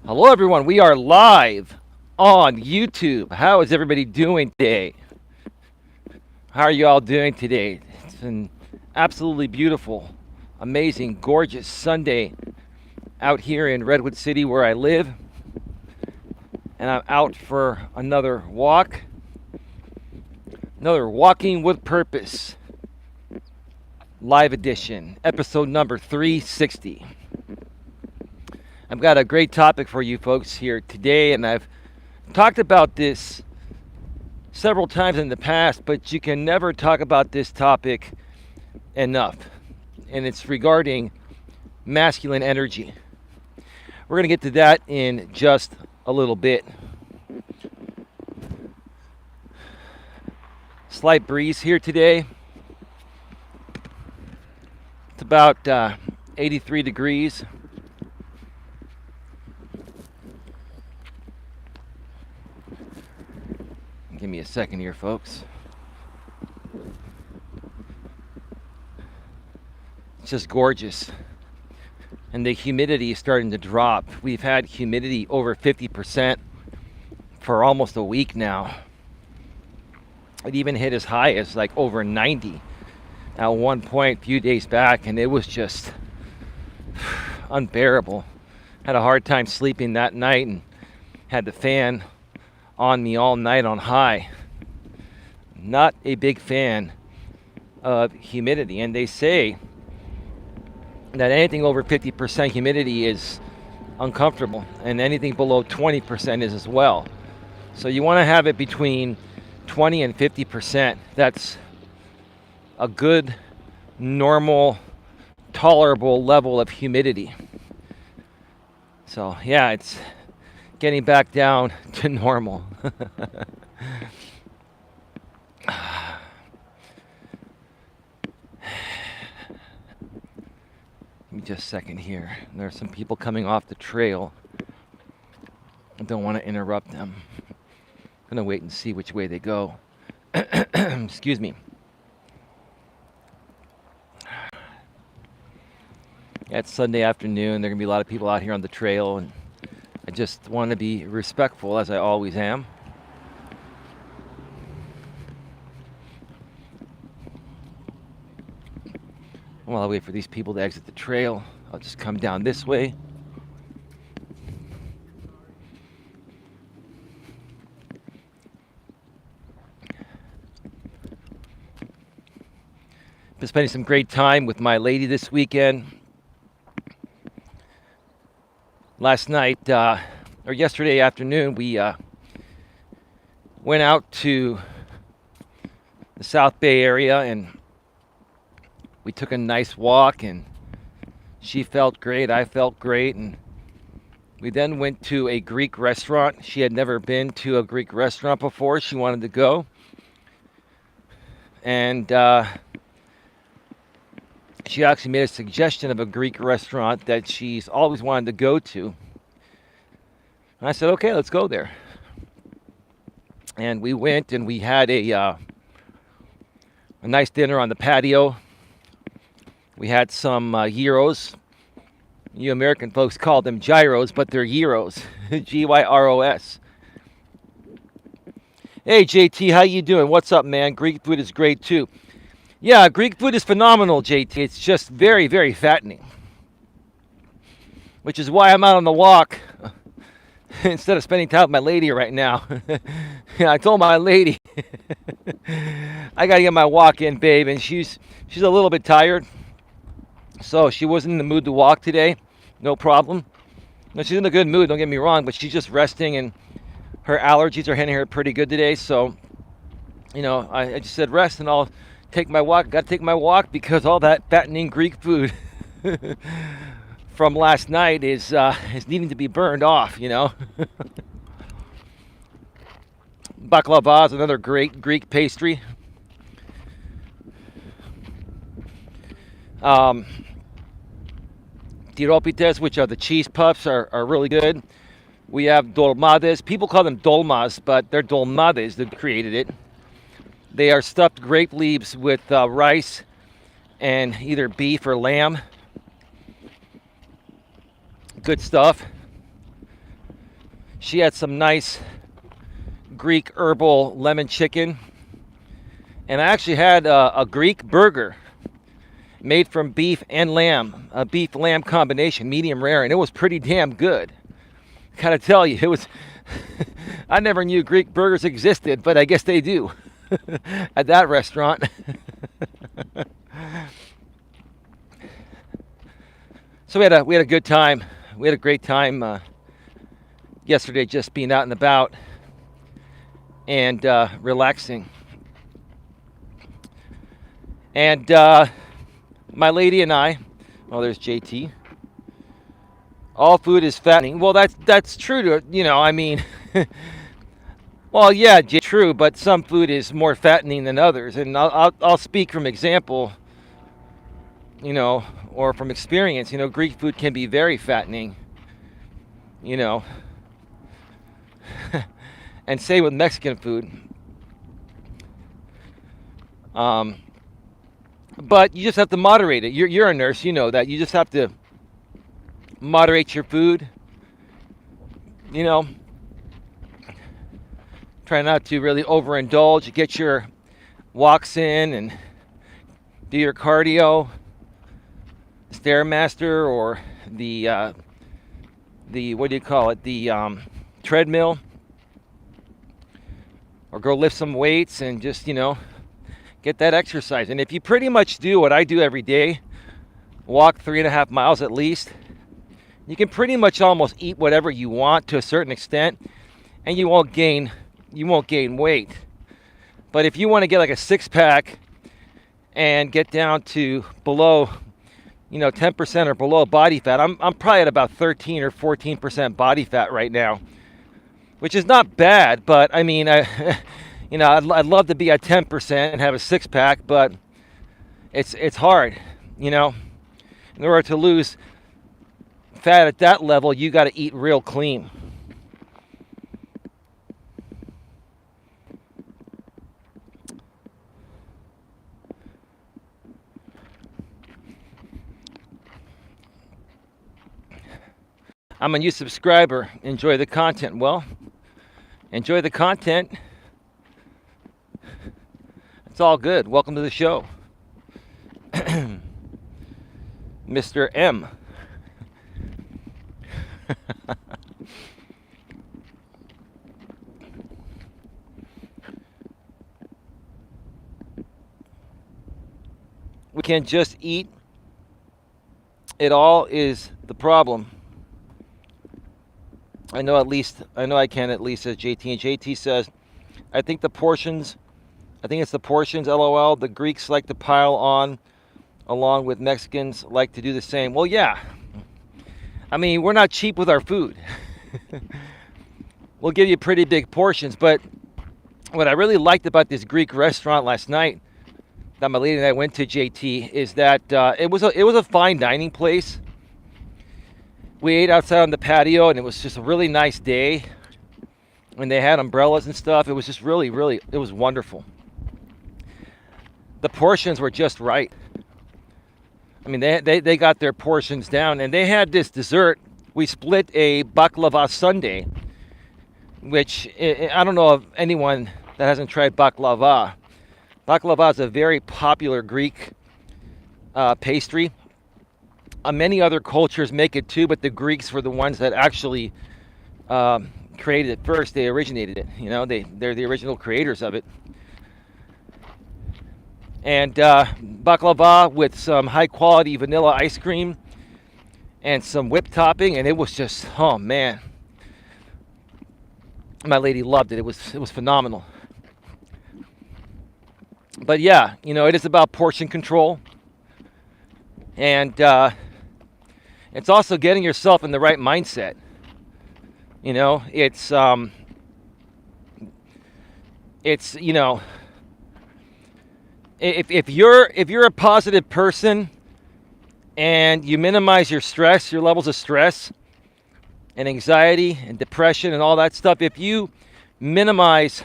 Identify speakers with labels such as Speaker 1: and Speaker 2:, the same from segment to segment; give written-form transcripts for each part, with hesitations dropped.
Speaker 1: Hello, everyone. We are live on YouTube. How is everybody doing today? How are you all doing today? It's an absolutely beautiful, amazing, gorgeous Sunday out here in Redwood City where I live. And I'm out for another walk, another Walking with Purpose live edition, episode number 360. I've got a great topic for you folks here today, and I've talked about this several times in the past, but you can never talk about this topic enough. And it's regarding masculine energy. We're going to get to that in just a little bit. Slight breeze here today. It's about 83 degrees. Give me a second here, folks. It's just gorgeous. And the humidity is starting to drop. We've had humidity over 50% for almost a week now. It even hit as high as like over 90 at one point a few days back, and it was just unbearable. Had a hard time sleeping that night and had the fan on me all night on high. Not a big fan of humidity, and they say that anything over 50% humidity is uncomfortable, and anything below 20% is as well. So you want to have it between 20 and 50%. That's a good, normal, tolerable level of humidity. So yeah, it's getting back down to normal. Give me just a second here. There are some people coming off the trail. I don't want to interrupt them. I'm going to wait and see which way they go. Excuse me. Yeah, it's Sunday afternoon. There are going to be a lot of people out here on the trail, and I just want to be respectful, as I always am. While I wait for these people to exit the trail, I'll just come down this way. Been spending some great time with my lady this weekend. Last night, or yesterday afternoon, we went out to the South Bay area, and we took a nice walk, and she felt great, I felt great, and we then went to a Greek restaurant. She had never been to a Greek restaurant before. She wanted to go, and she actually made a suggestion of a Greek restaurant that she's always wanted to go to. And I said, okay, let's go there. And we went, and we had a nice dinner on the patio. We had some gyros. You American folks call them gyros, but they're gyros. Gyros. Hey, JT, how you doing? What's up, man? Greek food is great, too. Yeah, Greek food is phenomenal, JT. It's just very, very fattening. Which is why I'm out on the walk instead of spending time with my lady right now. I told my lady, I got to get my walk in, babe, and she's a little bit tired. So she wasn't in the mood to walk today. No problem. No, she's in a good mood, don't get me wrong, but she's just resting, and her allergies are hitting her pretty good today. So, I just said rest, and I'll take my walk. Got to take my walk because all that fattening Greek food from last night is needing to be burned off, Baklava is another great Greek pastry. Tiropites, which are the cheese puffs, are really good. We have dolmades. People call them dolmas, but they're dolmades that created it. They are stuffed grape leaves with rice and either beef or lamb. Good stuff. She had some nice Greek herbal lemon chicken. And I actually had a Greek burger made from beef and lamb, a beef-lamb combination, medium rare, and it was pretty damn good. Gotta tell you, it was. I never knew Greek burgers existed, but I guess they do at that restaurant. So we had a good time. We had a great time yesterday, just being out and about and relaxing. And my lady and I, oh, there's JT. All food is fattening. Well, that's true to, I mean, well, yeah, true, but some food is more fattening than others. And I'll speak from example, or from experience. Greek food can be very fattening, and same with Mexican food. But you just have to moderate it. You're a nurse, you know that. You just have to moderate your food. Try not to really overindulge. Get your walks in and do your cardio, Stairmaster, or the what do you call it? The treadmill, or go lift some weights and just get that exercise. And if you pretty much do what I do every day, walk 3.5 miles at least, you can pretty much almost eat whatever you want to a certain extent, and you won't gain weight. But if you want to get like a six-pack and get down to below 10% or below body fat, I'm probably at about 13 or 14% body fat right now, which is not bad. But I mean, I'd love to be at 10% and have a six-pack, but it's hard, In order to lose fat at that level, you got to eat real clean. I'm a new subscriber. Enjoy the content. Well, enjoy the content. It's all good. Welcome to the show. Mr. M. We can't just eat. It all is the problem. I know I can at least, says JT. And JT says, I think it's the portions, LOL. The Greeks like to pile on, along with Mexicans like to do the same. Well, yeah. I mean, we're not cheap with our food. We'll give you pretty big portions. But what I really liked about this Greek restaurant last night that my lady and I went to, JT, is that it was a fine dining place. We ate outside on the patio, and it was just a really nice day. And they had umbrellas and stuff. It was just really, really, it was wonderful. The portions were just right. I mean, they got their portions down, and they had this dessert. We split a baklava sundae, which I don't know of anyone that hasn't tried baklava. Baklava is a very popular Greek pastry. Many other cultures make it too, but the Greeks were the ones that actually created it first. They originated it. They're the original creators of it. And baklava with some high quality vanilla ice cream and some whipped topping, and it was just, oh man, my lady loved it. It was phenomenal. But yeah, it is about portion control, and it's also getting yourself in the right mindset. It's if you're a positive person and you minimize your stress, your levels of stress and anxiety and depression and all that stuff, if you minimize,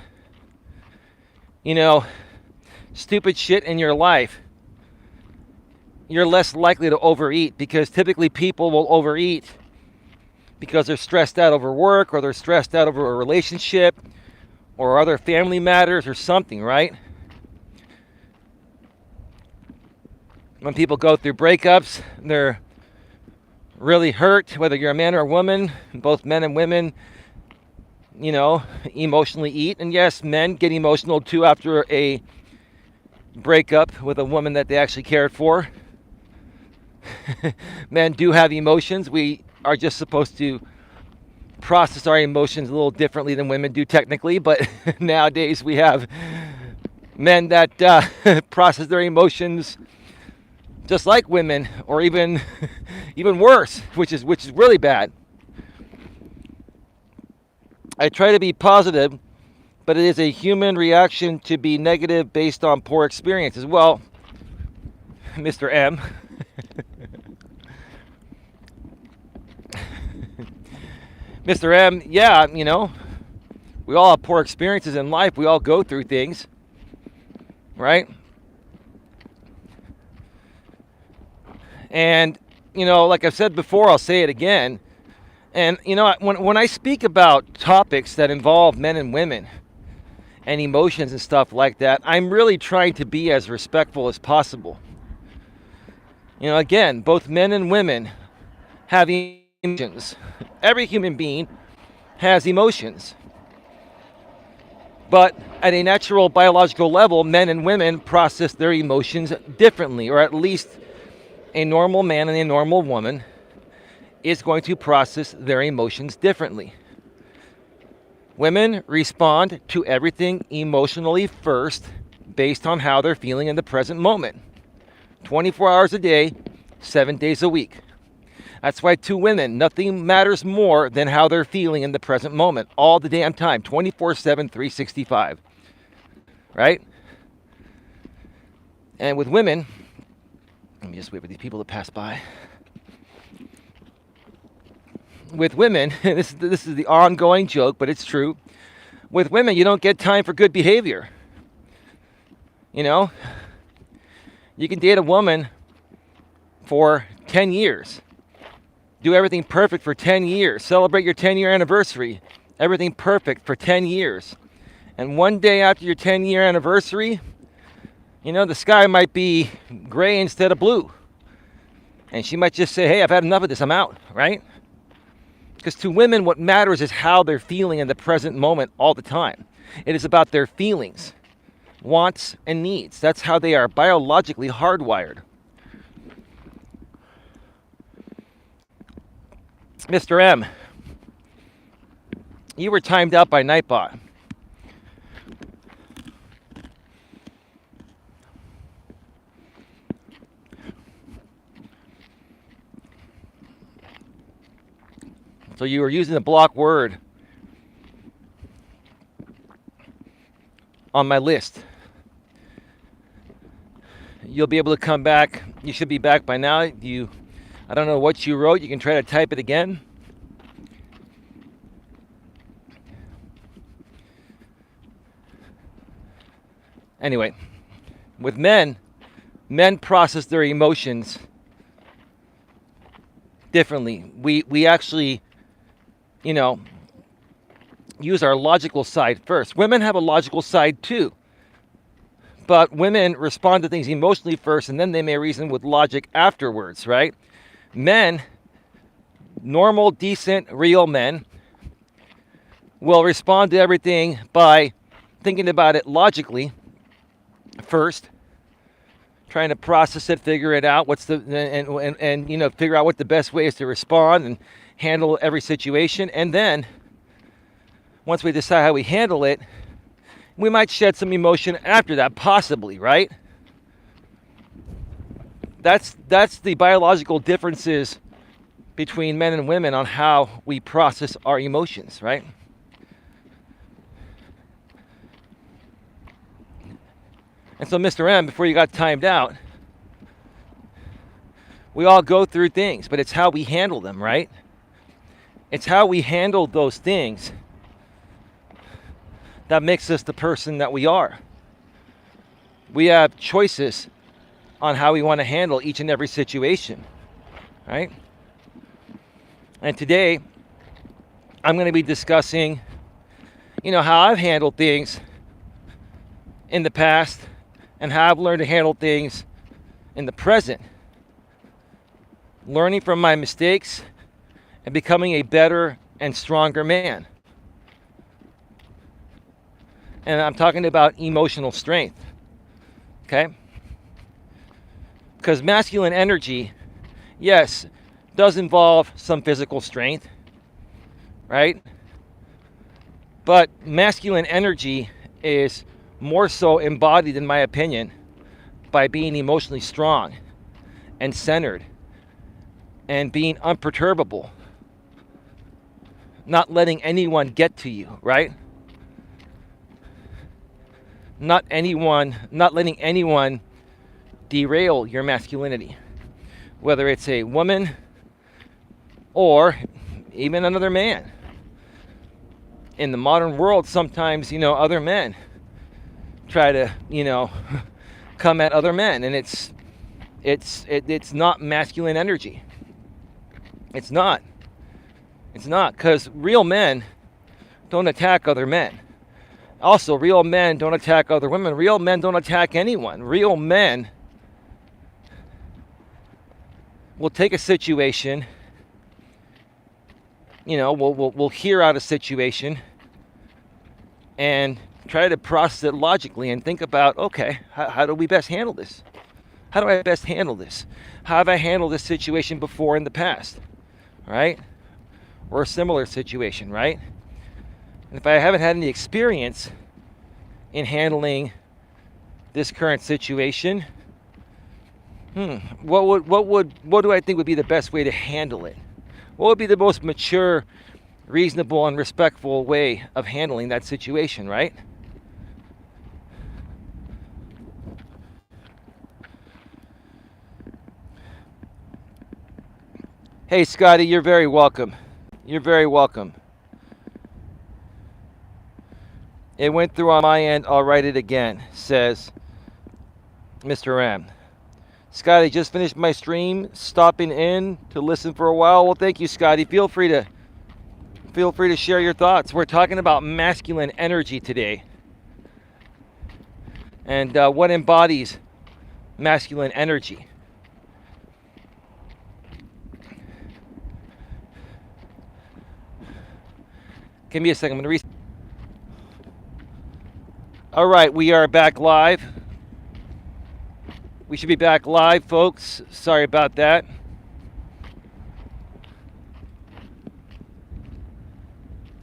Speaker 1: stupid shit in your life, you're less likely to overeat, because typically people will overeat because they're stressed out over work, or they're stressed out over a relationship or other family matters or something, right? When people go through breakups, they're really hurt, whether you're a man or a woman. Both men and women, emotionally eat. And yes, men get emotional too after a breakup with a woman that they actually cared for. Men do have emotions. We are just supposed to process our emotions a little differently than women do technically, but nowadays we have men that process their emotions just like women, or even worse, which is really bad. I try to be positive, but it is a human reaction to be negative based on poor experiences. Well, Mr. M, Mr. M, yeah, we all have poor experiences in life. We all go through things, right? And, like I've said before, I'll say it again. And, when I speak about topics that involve men and women and emotions and stuff like that, I'm really trying to be as respectful as possible. Again, both men and women have emotions. Every human being has emotions. But at a natural biological level, men and women process their emotions differently, or at least a normal man and a normal woman is going to process their emotions differently. Women respond to everything emotionally first based on how they're feeling in the present moment. 24 hours a day, 7 days a week. That's why to women, nothing matters more than how they're feeling in the present moment, all the damn time, 24/7, 365. Right? And with women, let me just wait for these people to pass by. With women, this is the ongoing joke, but it's true. With women, you don't get time for good behavior. You can date a woman for 10 years. Do everything perfect for 10 years. Celebrate your 10-year anniversary. Everything perfect for 10 years. And one day after your 10-year anniversary, the sky might be gray instead of blue. And she might just say, hey, I've had enough of this, I'm out, right? Because to women, what matters is how they're feeling in the present moment all the time. It is about their feelings, wants, and needs. That's how they are biologically hardwired. Mr. M, you were timed out by Nightbot. So you were using the block word on my list. You'll be able to come back. You should be back by now. I don't know what you wrote. You can try to type it again. Anyway, with men process their emotions differently. We actually use our logical side first. Women have a logical side too. But women respond to things emotionally first, and then they may reason with logic afterwards, right? Men, normal, decent, real men, will respond to everything by thinking about it logically first, trying to process it, figure it out, and figure out what the best way is to respond and handle every situation. And then once we decide how we handle it, we might shed some emotion after that, possibly, right? That's the biological differences between men and women on how we process our emotions, right? And so, Mr. M, before you got timed out, we all go through things, but it's how we handle them, right? It's how we handle those things that makes us the person that we are. We have choices on how we want to handle each and every situation, right? And today, I'm going to be discussing, how I've handled things in the past and how I've learned to handle things in the present. Learning from my mistakes and becoming a better and stronger man. And I'm talking about emotional strength. Okay? Because masculine energy, yes, does involve some physical strength, right? But masculine energy is more so embodied, in my opinion, by being emotionally strong and centered and being unperturbable, not letting anyone get to you, right? Not letting anyone derail your masculinity, whether it's a woman or even another man. In the modern world, sometimes, other men try to, come at other men, and it's not masculine energy. It's not, because real men don't attack other men. Also, real men don't attack other women. Real men don't attack anyone. Real men will take a situation, we'll hear out a situation and try to process it logically and think about, okay, how do we best handle this? How do I best handle this? How have I handled this situation before in the past, right? Or a similar situation, right? And if I haven't had any experience in handling this current situation, what do I think would be the best way to handle it? What would be the most mature, reasonable, and respectful way of handling that situation, right? Hey, Scotty, you're very welcome. You're very welcome. It went through on my end. I'll write it again, says Mr. M. Scotty, just finished my stream, stopping in to listen for a while. Well, thank you, Scotty. Feel free to share your thoughts. We're talking about masculine energy today, and what embodies masculine energy. Give me a second. I'm going to All right, we are back live. We should be back live, folks. Sorry about that.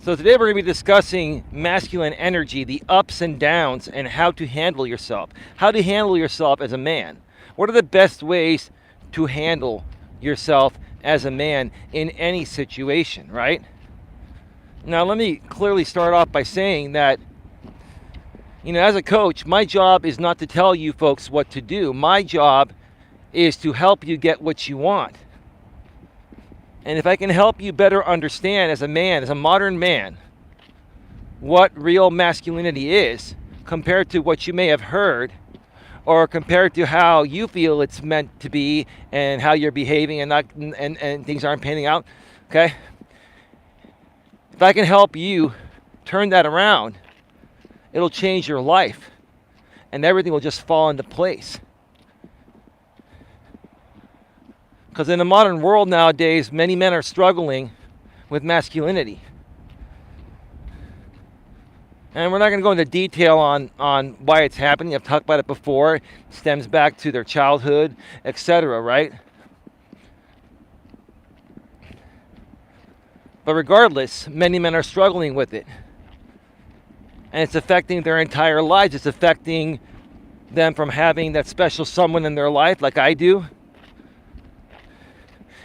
Speaker 1: So today we're going to be discussing masculine energy, the ups and downs, and how to handle yourself. How to handle yourself as a man. What are the best ways to handle yourself as a man in any situation, right? Now, let me clearly start off by saying that, as a coach, my job is not to tell you folks what to do. My job is to help you get what you want. And if I can help you better understand as a man, as a modern man, what real masculinity is compared to what you may have heard, or compared to how you feel it's meant to be and how you're behaving and things aren't panning out, okay? If I can help you turn that around, it'll change your life, and everything will just fall into place. Because in the modern world nowadays, many men are struggling with masculinity. And we're not going to go into detail on why it's happening. I've talked about it before. It stems back to their childhood, etc., right? But regardless, many men are struggling with it. And it's affecting their entire lives. It's affecting them from having that special someone in their life like I do.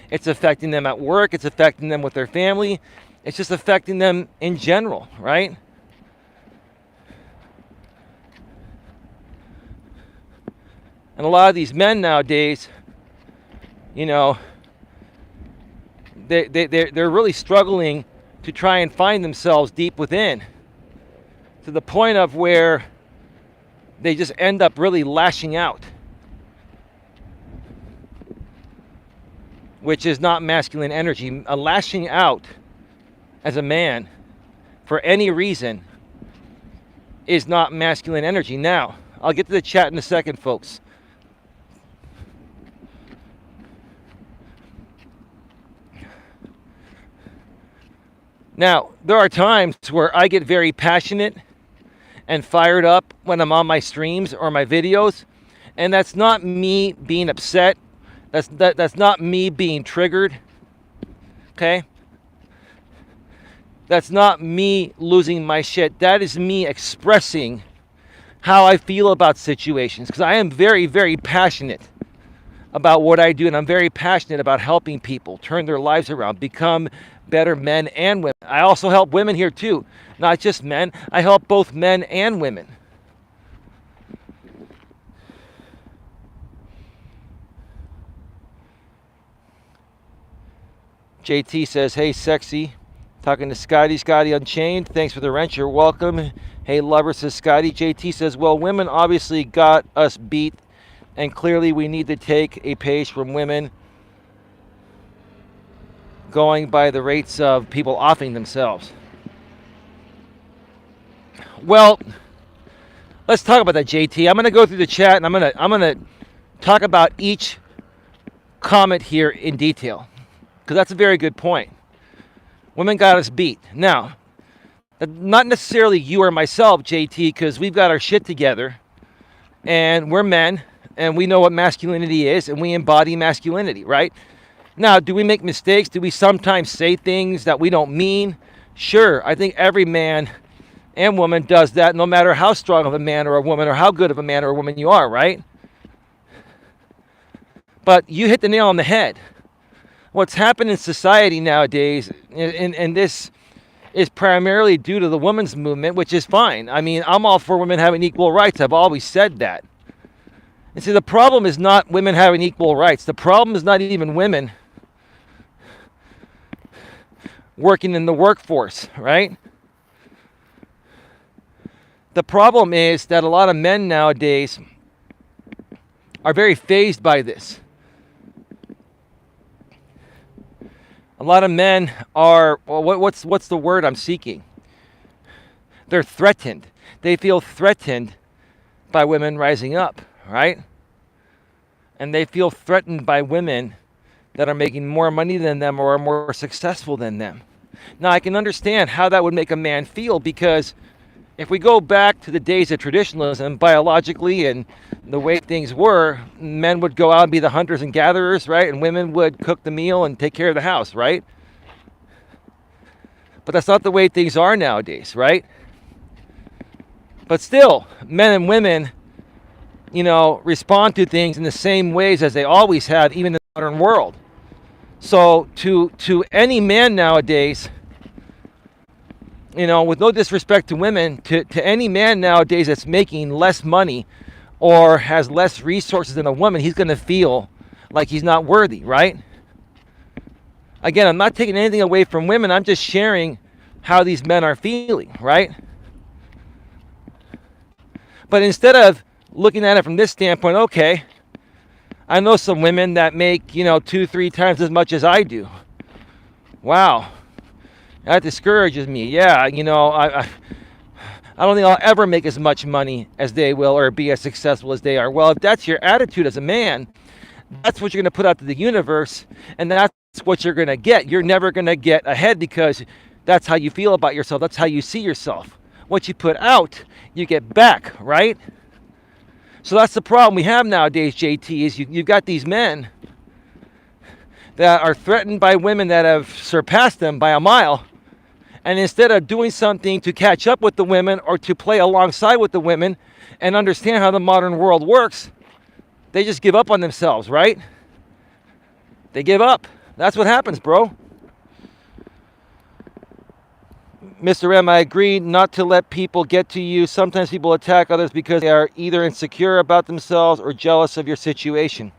Speaker 1: It's affecting them at work. It's affecting them with their family. It's just affecting them in general, right? And a lot of these men nowadays, they're really struggling to try and find themselves deep within, to the point of where they just end up really lashing out, which is not masculine energy. A lashing out as a man for any reason is not masculine energy. Now, I'll get to the chat in a second, folks. Now, there are times where I get very passionate and fired up when I'm on my streams or my videos, and that's not me being upset. That's not me being triggered. Okay? That's not me losing my shit. That is me expressing how I feel about situations, because I am very, very passionate about what I do, and I'm very passionate about helping people turn their lives around, become better men and women. I also help women here too, not just men. I help both men and women. JT says, hey, sexy. Talking to Scotty Unchained. Thanks for the wrench. You're welcome. Hey, lover, says Scotty. JT says, well, women obviously got us beat, and clearly we need to take a page from women going by the rates of people offing themselves. Well, let's talk about that, JT. I'm going to go through the chat, and I'm going to talk about each comment here in detail, because that's a very good point. Women got us beat. Now, not necessarily you or myself, JT, because we've got our shit together, and we're men, and we know what masculinity is, and we embody masculinity, right? Now, do we make mistakes? Do we sometimes say things that we don't mean? Sure, I think every man and woman does that, no matter how strong of a man or a woman, or how good of a man or a woman you are, right? But you hit the nail on the head. What's happened in society nowadays, and this is primarily due to the women's movement, which is fine. I mean, I'm all for women having equal rights. I've always said that. And see, the problem is not women having equal rights. The problem is not even women working in the workforce, right? The problem is that a lot of men nowadays are very fazed by this. A lot of men are, well, what's the word I'm seeking? They're threatened. They feel threatened by women rising up, right? And they feel threatened by women that are making more money than them or are more successful than them. Now, I can understand how that would make a man feel, because if we go back to the days of traditionalism, biologically and the way things were, men would go out and be the hunters and gatherers, right? And women would cook the meal and take care of the house, right? But that's not the way things are nowadays, right? But still, men and women, respond to things in the same ways as they always have, even in the modern world. So to any man nowadays, with no disrespect to women, to any man nowadays that's making less money or has less resources than a woman, he's going to feel like he's not worthy, right? Again, I'm not taking anything away from women. I'm just sharing how these men are feeling, right? But instead of looking at it from this standpoint, okay, I know some women that make, 2-3 times as much as I do. Wow. That discourages me. Yeah, I don't think I'll ever make as much money as they will or be as successful as they are. Well, if that's your attitude as a man, that's what you're going to put out to the universe, and that's what you're going to get. You're never going to get ahead, because that's how you feel about yourself. That's how you see yourself. What you put out, you get back, right? So that's the problem we have nowadays, JT, is you've got these men that are threatened by women that have surpassed them by a mile. And instead of doing something to catch up with the women or to play alongside with the women and understand how the modern world works, they just give up on themselves, right? They give up. That's what happens, bro. Mr. M, I agree not to let people get to you. Sometimes people attack others because they are either insecure about themselves or jealous of your situation.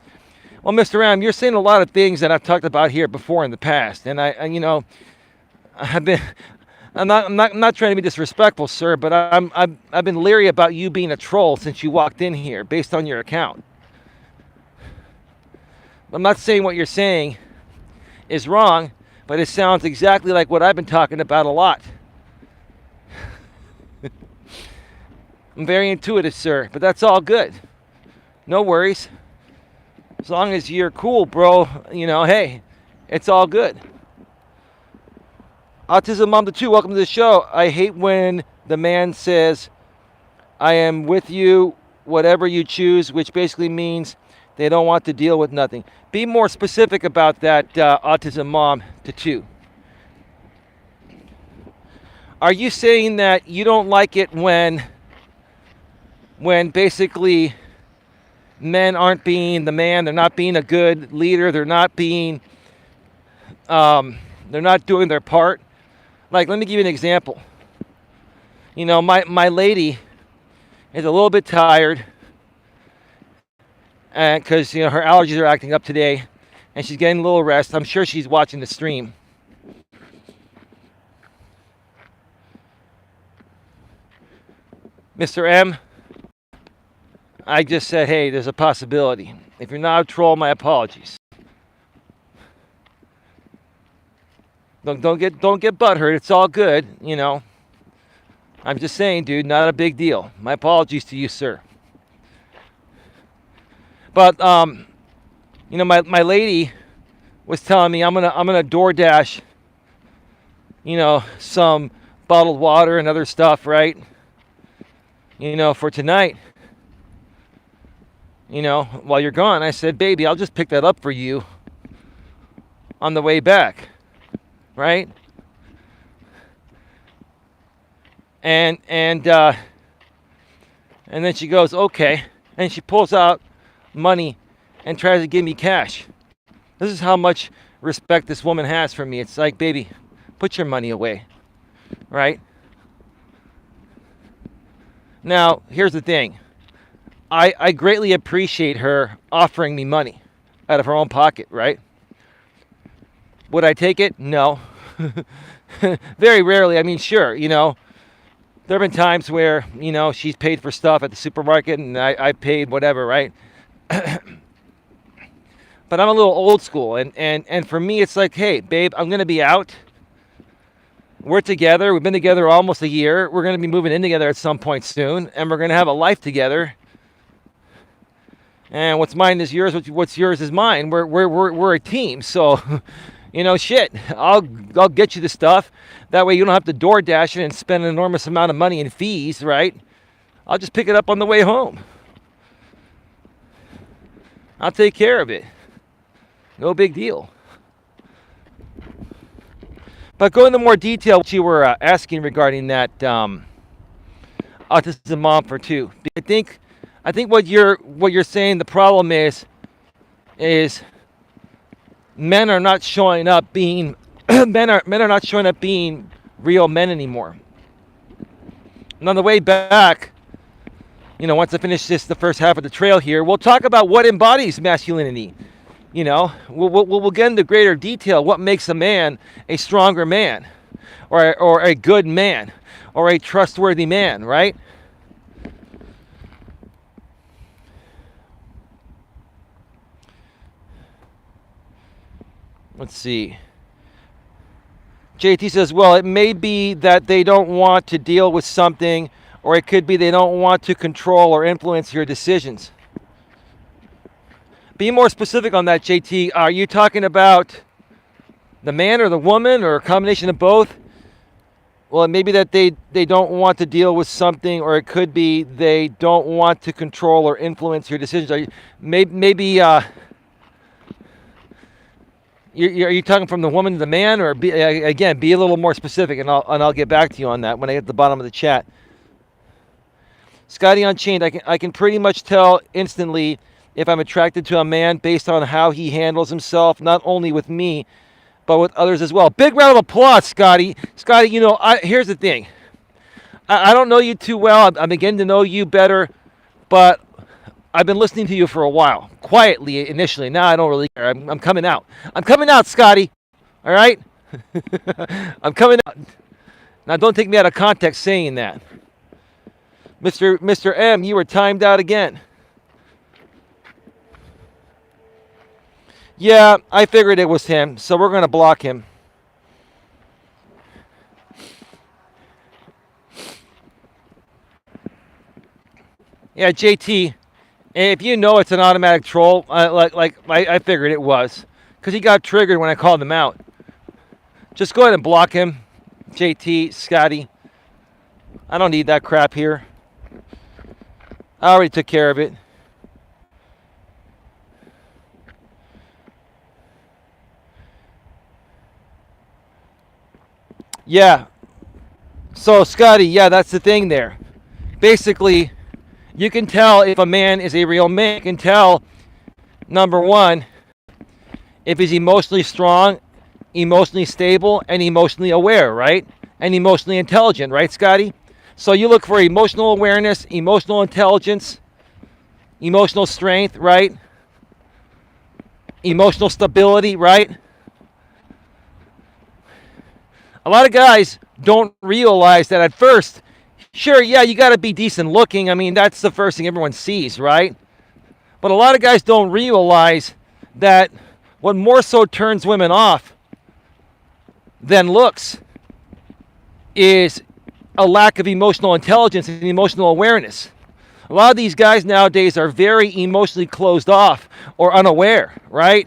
Speaker 1: Well, Mr. M, you're saying a lot of things that I've talked about here before in the past, and I'm not trying to be disrespectful, sir, but I've been leery about you being a troll since you walked in here, based on your account. I'm not saying what you're saying is wrong, but it sounds exactly like what I've been talking about a lot. I'm very intuitive, sir, but that's all good. No worries. As long as you're cool, bro, hey, it's all good. Autism Mom to 2, welcome to the show. I hate when the man says, I am with you, whatever you choose, which basically means they don't want to deal with nothing. Be more specific about that, Autism Mom to 2. Are you saying that you don't like it when basically men aren't being the man, they're not being a good leader, they're not being, they're not doing their part? Like, let me give you an example. My lady is a little bit tired, and because her allergies are acting up today, and she's getting a little rest. I'm sure she's watching the stream. Mr. M, I just said, hey, there's a possibility. If you're not a troll, my apologies. Don't get butthurt. It's all good, I'm just saying, dude, not a big deal. My apologies to you, sir. But my lady was telling me I'm gonna DoorDash, some bottled water and other stuff, right? For tonight. While you're gone. I said, baby, I'll just pick that up for you on the way back. Right? And then she goes, okay. And she pulls out money and tries to give me cash. This is how much respect this woman has for me. It's like, baby, put your money away. Right? Now, here's the thing. I greatly appreciate her offering me money out of her own pocket, right? Would I take it? No. Very rarely. I mean, sure, there have been times where, she's paid for stuff at the supermarket and I paid whatever, right? But I'm a little old school. And for me, it's like, hey, babe, I'm going to be out. We're together. We've been together almost a year. We're going to be moving in together at some point soon. And we're going to have a life together. And what's mine is yours. What's yours is mine. We're a team. So, shit. I'll get you the stuff. That way you don't have to DoorDash it and spend an enormous amount of money in fees, right? I'll just pick it up on the way home. I'll take care of it. No big deal. But go into more detail what you were asking regarding that Autism Mom for 2. I think what you're saying the problem is men are not showing up being men are not showing up being real men anymore. And on the way back, once I finish the first half of the trail here, we'll talk about what embodies masculinity. We'll get into greater detail what makes a man a stronger man, or a good man, or a trustworthy man, right? Let's see. JT says, well, it may be that they don't want to deal with something, or it could be they don't want to control or influence your decisions. Be more specific on that, JT. Are you talking about the man or the woman or a combination of both? Well, it may be that they don't want to deal with something, or it could be they don't want to control or influence your decisions. Are you talking from the woman to the man, or be a little more specific, and I'll get back to you on that when I get to the bottom of the chat. Scotty Unchained, I can pretty much tell instantly if I'm attracted to a man based on how he handles himself, not only with me, but with others as well. Big round of applause, Scotty. Scotty, here's the thing. I don't know you too well. I'm beginning to know you better, but I've been listening to you for a while, quietly initially. Now I don't really care. I'm coming out. I'm coming out, Scotty. All right? I'm coming out. Now don't take me out of context saying that. Mr. M, you were timed out again. Yeah, I figured it was him, so we're going to block him. Yeah, JT, if you know it's an automatic troll, I figured it was, because he got triggered when I called him out. Just go ahead and block him, JT, Scotty. I don't need that crap here. I already took care of it. Yeah. So, Scotty, yeah, that's the thing there. Basically, you can tell if a man is a real man. You can tell, number one, if he's emotionally strong, emotionally stable, and emotionally aware, right? And emotionally intelligent, right, Scotty? So you look for emotional awareness, emotional intelligence, emotional strength, right? Emotional stability, right? A lot of guys don't realize that at first. Sure, yeah, you got to be decent looking. I mean, that's the first thing everyone sees, right? But a lot of guys don't realize that what more so turns women off than looks is a lack of emotional intelligence and emotional awareness. A lot of these guys nowadays are very emotionally closed off or unaware, right?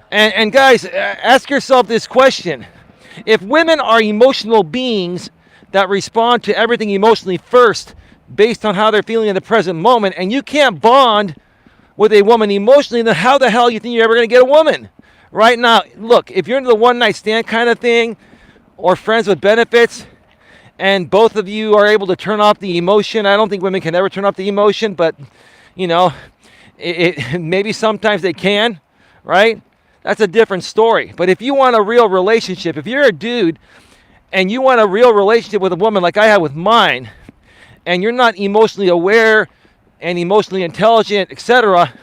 Speaker 1: And guys, ask yourself this question. If women are emotional beings that respond to everything emotionally first based on how they're feeling in the present moment, and you can't bond with a woman emotionally, then how the hell do you think you're ever going to get a woman? Right now, look, if you're into the one-night stand kind of thing or friends with benefits and both of you are able to turn off the emotion, I don't think women can ever turn off the emotion, but, you know, maybe sometimes they can, right? That's a different story. But if you want a real relationship, if you're a dude and you want a real relationship with a woman like I had with mine, and you're not emotionally aware and emotionally intelligent, etc.,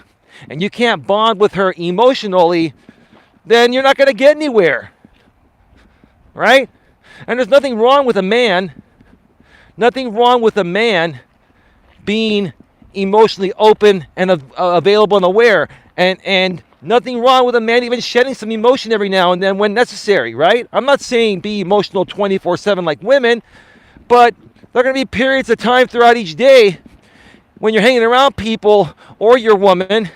Speaker 1: and you can't bond with her emotionally, then you're not going to get anywhere, right? And there's nothing wrong with a man being emotionally open and available and aware, and nothing wrong with a man even shedding some emotion every now and then when necessary, right? I'm not saying be emotional 24/7 like women, but there are going to be periods of time throughout each day when you're hanging around people or your woman,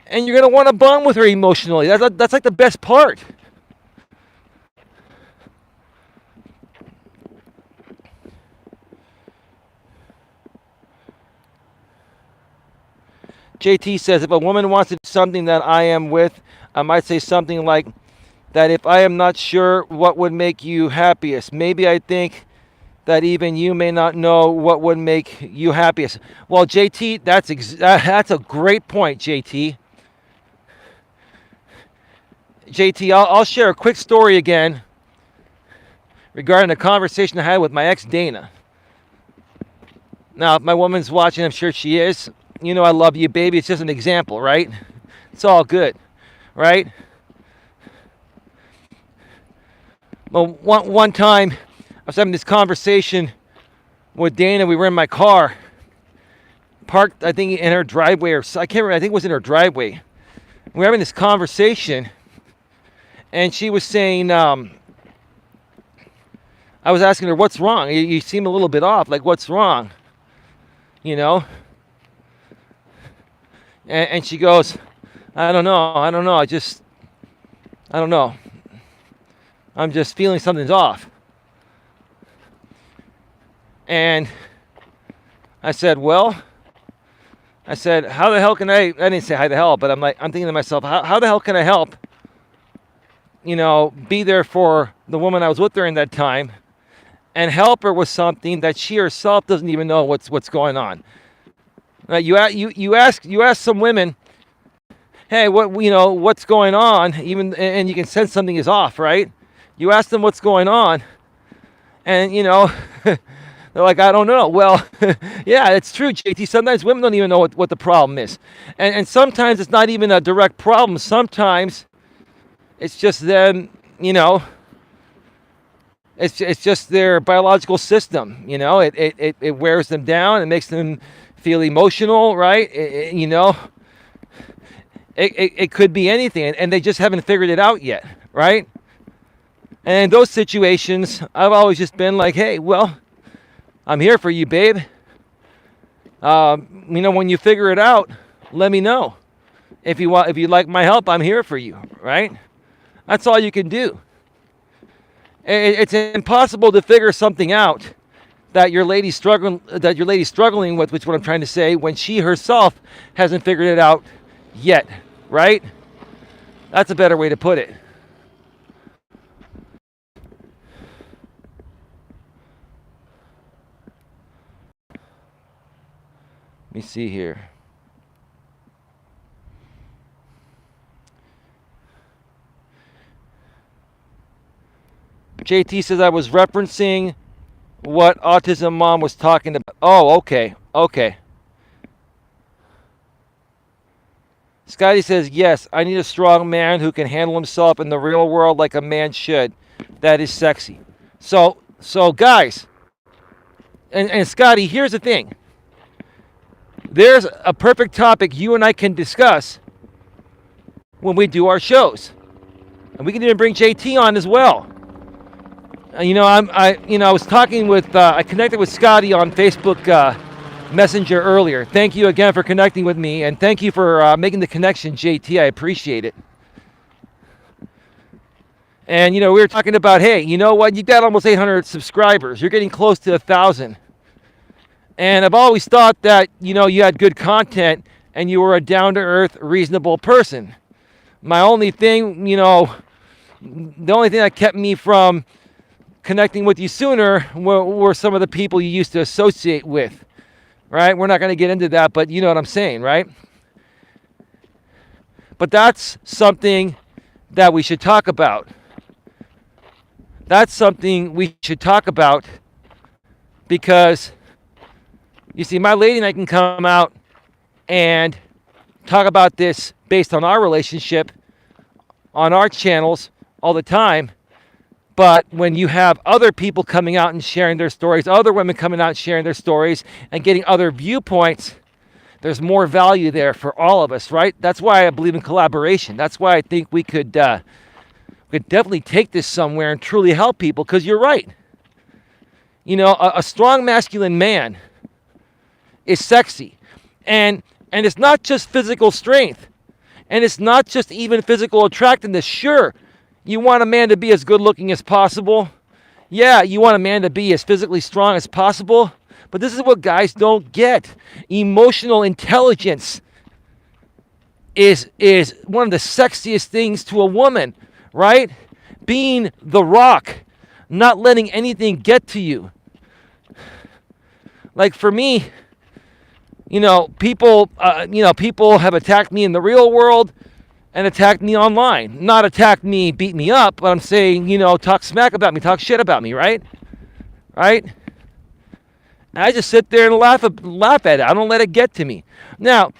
Speaker 1: and you're going to want to bond with her emotionally. That's like the best part. JT says, if a woman wants to do something that I am with, I might say something like that. If I am not sure what would make you happiest, maybe I think that even you may not know what would make you happiest. Well, JT, that's a great point, JT. JT, I'll share a quick story again regarding a conversation I had with my ex, Dana. Now, if my woman's watching, I'm sure she is. You know I love you, baby. It's just an example, right? It's all good, right? Well, one time, I was having this conversation with Dana. We were in my car, parked, I think, in her driveway, or I can't remember. I think it was in her driveway. We were having this conversation, and she was saying, I was asking her, what's wrong? You seem a little bit off. Like, what's wrong? You know? And she goes, I don't know. I don't know. I'm just feeling something's off. And I said, how the hell can I didn't say how the hell, but I'm thinking to myself, how the hell can I help, be there for the woman I was with during that time and help her with something that she herself doesn't even know what's going on. You ask some women, hey, what's going on? Even, and you can sense something is off, right? You ask them what's going on, and they're like, I don't know. Well, yeah, it's true, JT. Sometimes women don't even know what the problem is, and sometimes it's not even a direct problem. Sometimes it's just them, It's just their biological system, It wears them down. It makes them feel emotional, right? It could be anything, and they just haven't figured it out yet, right? And in those situations, I've always just been like, hey, well, I'm here for you, babe. When you figure it out, let me know. If you like my help, I'm here for you, right? That's all you can do. It's impossible to figure something out that your lady's struggling with, which is what I'm trying to say, when she herself hasn't figured it out yet, right? That's a better way to put it. Let me see here. JT says I was referencing what Autism Mom was talking about. Oh, okay. Okay. Scotty says, yes, I need a strong man who can handle himself in the real world like a man should. That is sexy. So guys, and Scotty, here's the thing. There's a perfect topic you and I can discuss when we do our shows. And we can even bring JT on as well. I was talking with, I connected with Scotty on Facebook Messenger earlier. Thank you again for connecting with me, and thank you for making the connection, JT. I appreciate it. And, we were talking about, hey, you know what? You got almost 800 subscribers. You're getting close to 1,000. And I've always thought that, you had good content and you were a down-to-earth, reasonable person. My only thing, the only thing that kept me from connecting with you sooner were some of the people you used to associate with, right? We're not going to get into that, but you know what I'm saying, right? But that's something that we should talk about. That's something we should talk about because, you see, my lady and I can come out and talk about this based on our relationship on our channels all the time. But when you have other people coming out and sharing their stories, other women coming out and sharing their stories and getting other viewpoints, there's more value there for all of us, right? That's why I believe in collaboration. That's why I think we could definitely take this somewhere and truly help people, because you're right. A strong masculine man is sexy. And it's not just physical strength. And it's not just even physical attractiveness. Sure, you want a man to be as good looking as possible. Yeah, you want a man to be as physically strong as possible. But this is what guys don't get. Emotional intelligence is one of the sexiest things to a woman, right? Being the rock, not letting anything get to you. Like for me, people have attacked me in the real world and attacked me online. Not attacked me, beat me up, but I'm saying, talk smack about me, talk shit about me, right? Right? And I just sit there and laugh at it. I don't let it get to me. Now,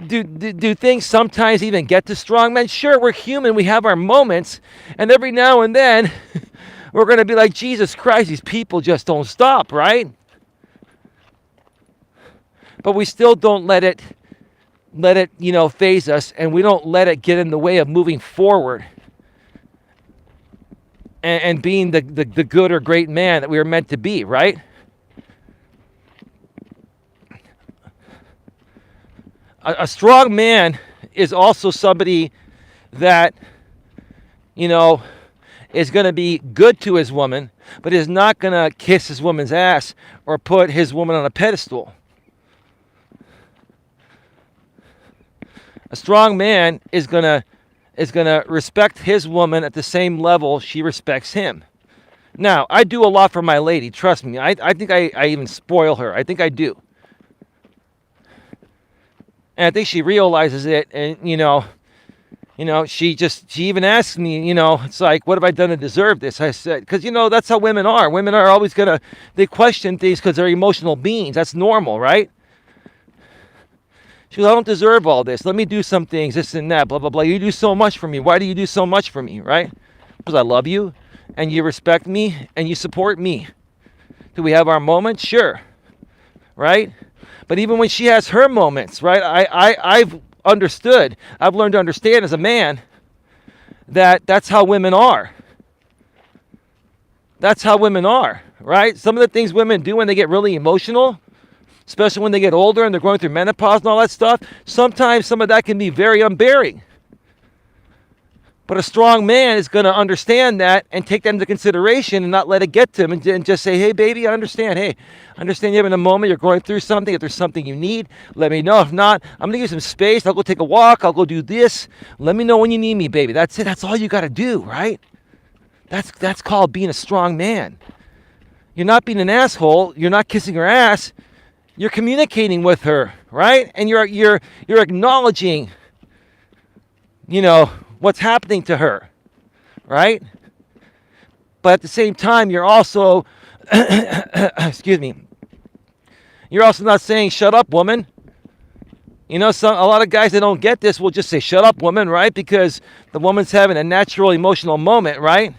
Speaker 1: do things sometimes even get to strong men? Sure, we're human. We have our moments. And every now and then, we're going to be like, Jesus Christ, these people just don't stop, right? But we still don't let it phase us, and we don't let it get in the way of moving forward and being the good or great man that we were meant to be, right? A strong man is also somebody that, is going to be good to his woman, but is not going to kiss his woman's ass or put his woman on a pedestal. A strong man is gonna respect his woman at the same level she respects him. Now, I do a lot for my lady. Trust me. I think I even spoil her. I think I do. And I think she realizes it. And she even asks me. It's like, what have I done to deserve this? I said, because that's how women are. Women are always they question things because they're emotional beings. That's normal, right? She goes, I don't deserve all this. Let me do some things, this and that, blah, blah, blah. You do so much for me. Why do you do so much for me, right? Because I love you, and you respect me, and you support me. Do we have our moments? Sure, right? But even when she has her moments, right, I've learned to understand as a man that that's how women are. That's how women are, right? Some of the things women do when they get really emotional, especially when they get older and they're going through menopause and all that stuff. Sometimes some of that can be very unbearing. But a strong man is going to understand that and take that into consideration and not let it get to him and just say, hey, baby, I understand. Hey, I understand you're having a moment. You're going through something. If there's something you need, let me know. If not, I'm going to give you some space. I'll go take a walk. I'll go do this. Let me know when you need me, baby. That's it. That's all you got to do, right? That's called being a strong man. You're not being an asshole. You're not kissing her ass. You're communicating with her, right? And you're acknowledging, what's happening to her, right? But at the same time, you're also, excuse me, you're also not saying, shut up, woman. A lot of guys that don't get this will just say, shut up, woman, right? Because the woman's having a natural emotional moment, right?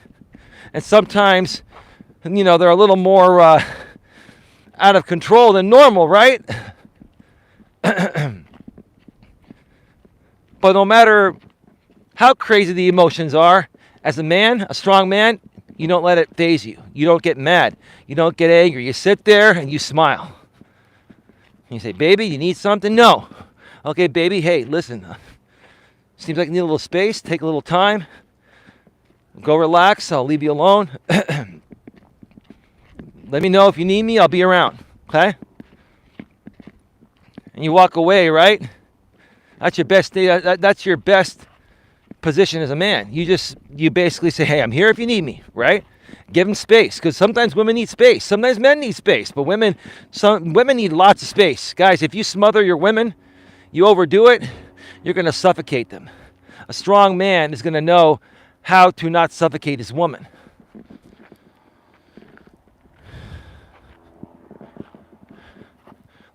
Speaker 1: And sometimes, they're a little more out of control than normal, right? But no matter how crazy the emotions are, as a man, a strong man, you don't let it faze you. You don't get mad. You don't get angry. You sit there and you smile. And you say, baby, you need something? No. Okay, baby, hey, listen. Seems like you need a little space. Take a little time. Go relax. I'll leave you alone. Let me know if you need me. I'll be around. Okay? And you walk away, right? That's your best day. That's your best position as a man. You basically say, hey, I'm here if you need me, right? Give them space, because sometimes women need space. Sometimes men need space, but women need lots of space. Guys, if you smother your women, you overdo it, you're going to suffocate them. A strong man is going to know how to not suffocate his woman.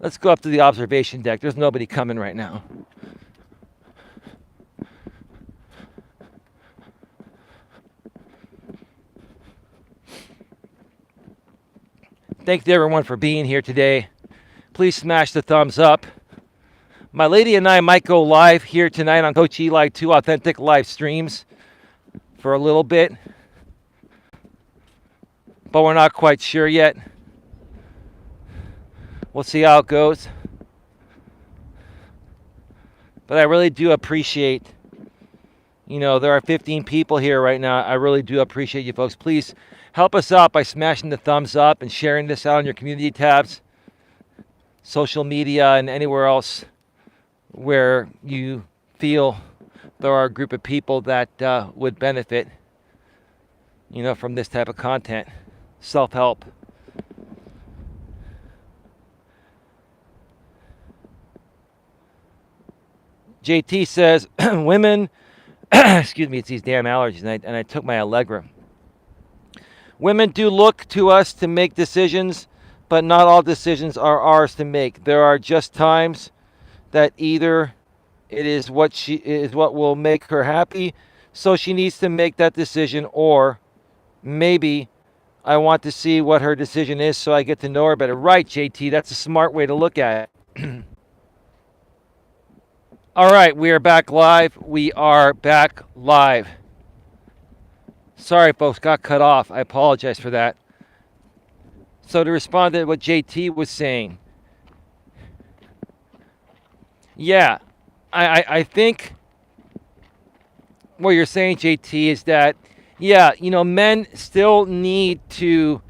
Speaker 1: Let's go up to the observation deck. There's nobody coming right now. Thank you everyone for being here today. Please smash the thumbs up. My lady and I might go live here tonight on Coach Eli 2 Authentic live streams for a little bit. But we're not quite sure yet. We'll see how it goes. But I really do appreciate, there are 15 people here right now. I really do appreciate you folks. Please help us out by smashing the thumbs up and sharing this out on your community tabs, social media, and anywhere else where you feel there are a group of people that would benefit, from this type of content. Self-help. JT says, women, excuse me, it's these damn allergies, and I took my Allegra. Women do look to us to make decisions, but not all decisions are ours to make. There are just times that either it is what will make her happy, so she needs to make that decision, or maybe I want to see what her decision is so I get to know her better. Right, JT, that's a smart way to look at it. All right, we are back live. Sorry, folks, got cut off. I apologize for that. So to respond to what JT was saying, yeah, I think what you're saying, JT, is that, yeah, men still need to,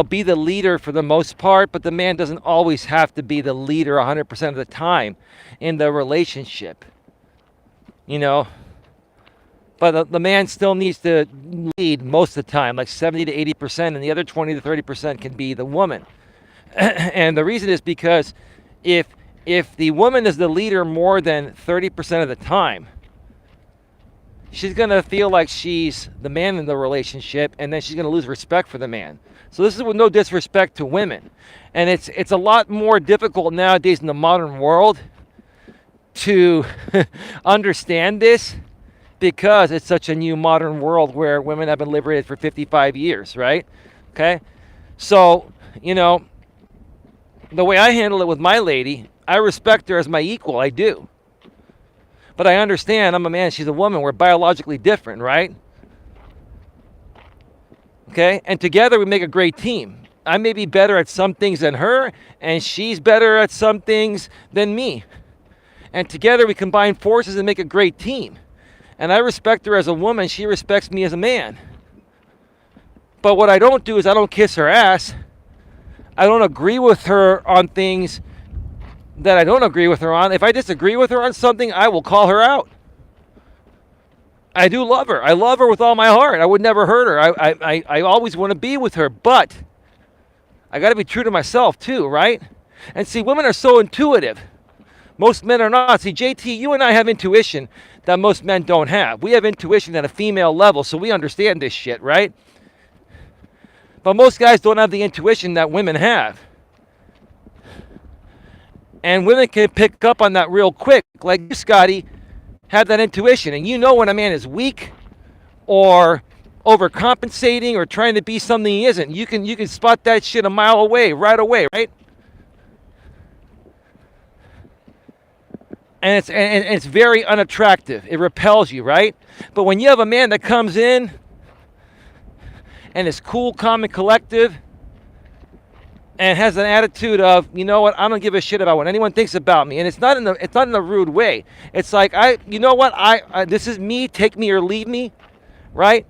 Speaker 1: be the leader for the most part, but the man doesn't always have to be the leader 100% of the time in the relationship, But the man still needs to lead most of the time, like 70 to 80%, and the other 20 to 30% can be the woman. And the reason is because if the woman is the leader more than 30% of the time, she's going to feel like she's the man in the relationship, and then she's going to lose respect for the man. So this is with no disrespect to women. And it's a lot more difficult nowadays in the modern world to understand this, because it's such a new modern world where women have been liberated for 55 years, right? Okay? So, the way I handle it with my lady, I respect her as my equal, I do. But I understand I'm a man, she's a woman, we're biologically different, right? Okay? And together we make a great team. I may be better at some things than her, and she's better at some things than me. And together we combine forces and make a great team. And I respect her as a woman. She respects me as a man. But what I don't do is I don't kiss her ass. I don't agree with her on things that I don't agree with her on. If I disagree with her on something, I will call her out. I do love her. I love her with all my heart. I would never hurt her. I always want to be with her. But I got to be true to myself too, right? And see, women are so intuitive. Most men are not. See, JT, you and I have intuition that most men don't have. We have intuition at a female level, so we understand this shit, right? But most guys don't have the intuition that women have. And women can pick up on that real quick. Like you, Scotty, have that intuition. And you know when a man is weak or overcompensating or trying to be something he isn't. You can spot that shit a mile away, right? And it's very unattractive. It repels you, right? But when you have a man that comes in and is cool, calm, and collective and has an attitude of, you know what, I don't give a shit about what anyone thinks about me. And it's not in a rude way. It's like, you know what, this is me, take me or leave me, right?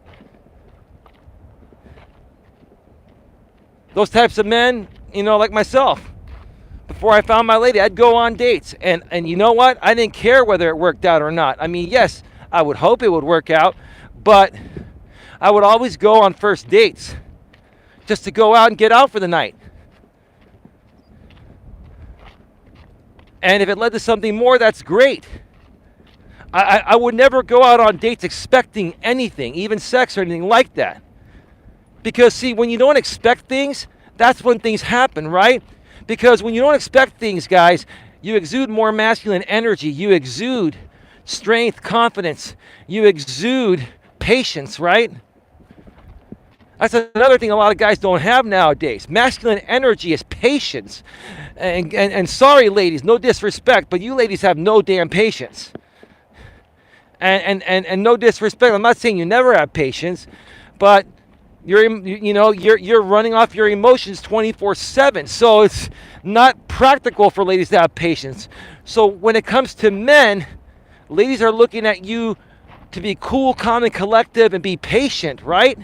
Speaker 1: Those types of men, like myself. Before I found my lady, I'd go on dates. And you know what? I didn't care whether it worked out or not. I mean, yes, I would hope it would work out, but I would always go on first dates just to go out and get out for the night. And if it led to something more, that's great. I would never go out on dates expecting anything, even sex or anything like that. Because, see, when you don't expect things, that's when things happen, right? Because when you don't expect things, guys, you exude more masculine energy. You exude strength, confidence. You exude patience, right? That's another thing a lot of guys don't have nowadays. Masculine energy is patience. And sorry, ladies, no disrespect, but you ladies have no damn patience. And no disrespect. I'm not saying you never have patience, but you're running off your emotions 24/7. So it's not practical for ladies to have patience. So when it comes to men, ladies are looking at you to be cool, calm, and collective and be patient, right?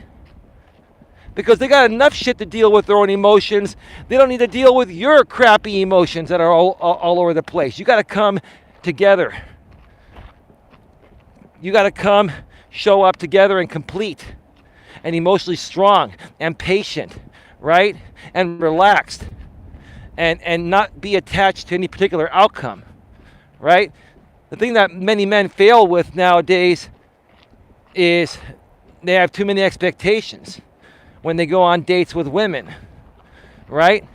Speaker 1: Because they got enough shit to deal with their own emotions. They don't need to deal with your crappy emotions that are all over the place. You got to come together. You got to come, show up together and complete. And emotionally strong and patient, right? And relaxed. And not be attached to any particular outcome, right? The thing that many men fail with nowadays is they have too many expectations when they go on dates with women, right?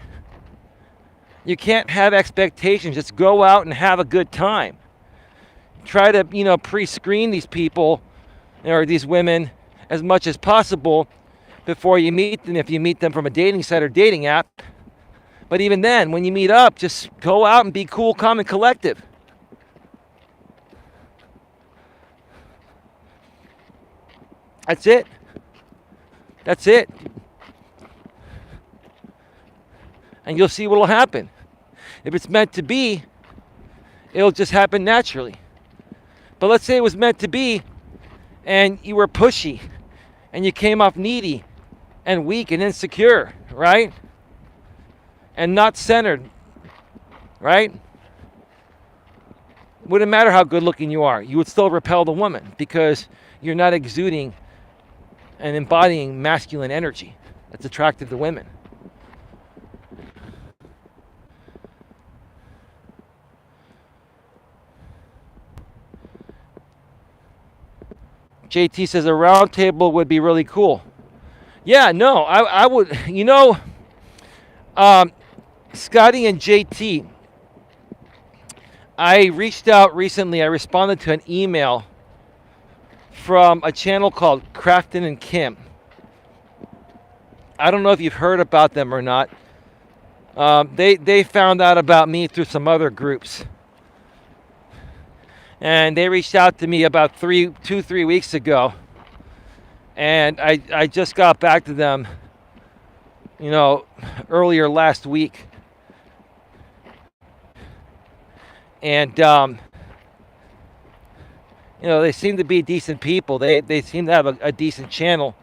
Speaker 1: You can't have expectations. Just go out and have a good time. Try to, pre-screen these people or these women as much as possible before you meet them, if you meet them from a dating site or dating app. But even then, when you meet up, just go out and be cool, calm, and collective. That's it. That's it. And you'll see what will happen. If it's meant to be, it'll just happen naturally. But let's say it was meant to be and you were pushy and you came off needy and weak and insecure, right? And not centered, right? Wouldn't matter how good looking you are. You would still repel the woman because you're not exuding and embodying masculine energy that's attractive to women. JT says a round table would be really cool. Yeah, no, I would, Scotty and JT, I reached out recently. I responded to an email from a channel called Crafton and Kim. I don't know if you've heard about them or not. They found out about me through some other groups. And they reached out to me about 3 weeks ago. And I just got back to them earlier last week. And, they seem to be decent people. They seem to have a decent channel.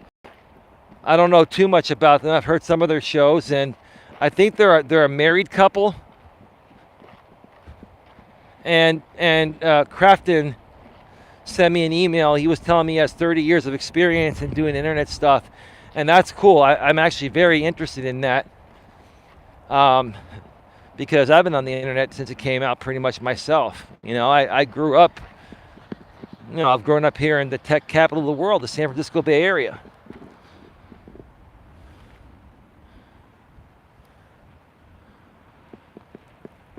Speaker 1: I don't know too much about them. I've heard some of their shows, and I think they're a married couple. And Crafton sent me an email. He was telling me he has 30 years of experience in doing internet stuff, and that's cool. I'm actually very interested in that, because I've been on the internet since it came out pretty much myself. I grew up. I've grown up here in the tech capital of the world, the San Francisco Bay Area.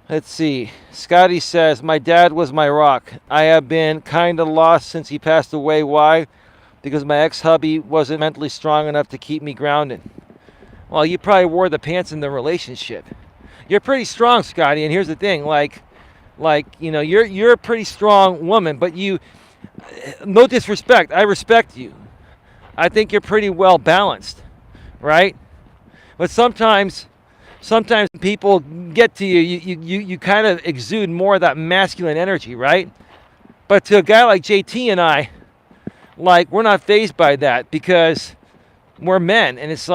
Speaker 1: Let's see. Scotty says, my dad was my rock. I have been kind of lost since he passed away. Why? Because my ex-hubby wasn't mentally strong enough to keep me grounded. Well, you probably wore the pants in the relationship. You're pretty strong, Scotty, and here's the thing. You're a pretty strong woman, but no disrespect, I respect you. I think you're pretty well balanced, right? But sometimes people get to you, you kind of exude more of that masculine energy, right? But to a guy like JT and I, we're not fazed by that because we're men. And it's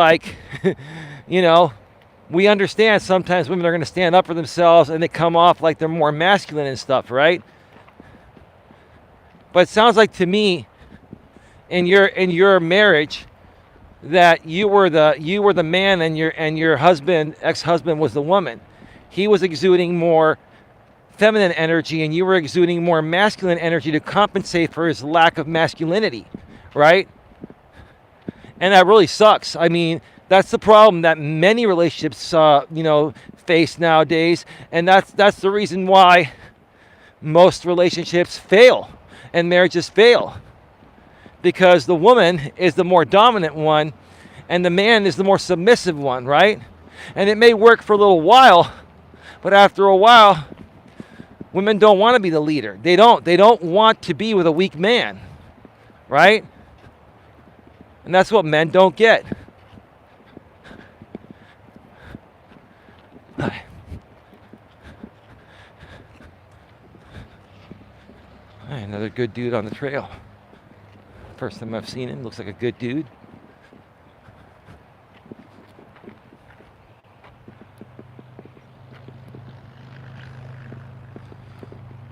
Speaker 1: we understand sometimes women are going to stand up for themselves and they come off like they're more masculine and stuff, right? But it sounds like to me, in your marriage, that you were the man and your ex-husband was the woman. He was exuding more feminine energy and you were exuding more masculine energy to compensate for his lack of masculinity, right? And that really sucks. I mean, that's the problem that many relationships face nowadays, and that's the reason why most relationships fail and marriages fail. Because the woman is the more dominant one and the man is the more submissive one, right? And it may work for a little while, but after a while, women don't want to be the leader. They don't want to be with a weak man, right? And that's what men don't get. Another good dude on the trail. First time I've seen him, looks like a good dude.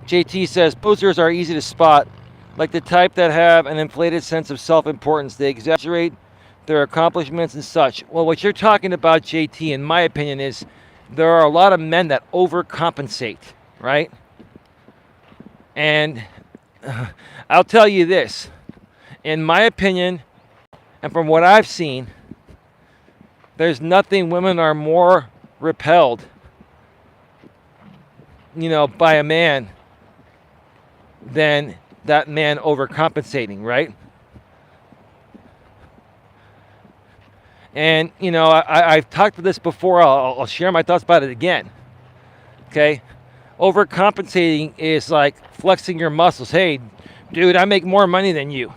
Speaker 1: JT says, posers are easy to spot, like the type that have an inflated sense of self-importance. They exaggerate their accomplishments and such. Well, what you're talking about, JT, in my opinion, is there are a lot of men that overcompensate, right? And I'll tell you this. In my opinion, and from what I've seen, there's nothing women are more repelled, by a man than that man overcompensating, right? And, I've talked about this before. I'll share my thoughts about it again. Okay? Overcompensating is like flexing your muscles. Hey, dude, I make more money than you.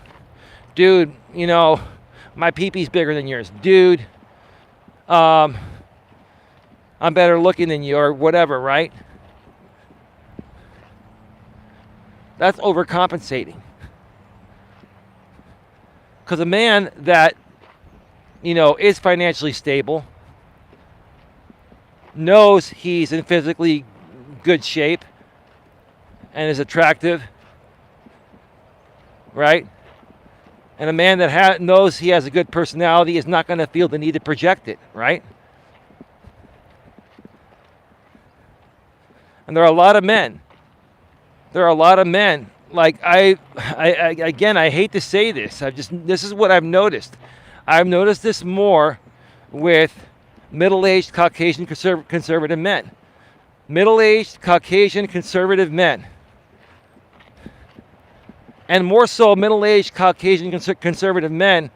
Speaker 1: Dude, my pee-pee's bigger than yours. Dude, I'm better looking than you, or whatever, right? That's overcompensating. Because a man that, is financially stable, knows he's in physically good shape, and is attractive, right? And a man that knows he has a good personality is not going to feel the need to project it, right? And there are a lot of men. Like I hate to say this. This is what I've noticed. I've noticed this more with middle-aged Caucasian conservative men. Middle-aged Caucasian conservative men. And more so middle-aged Caucasian conservative men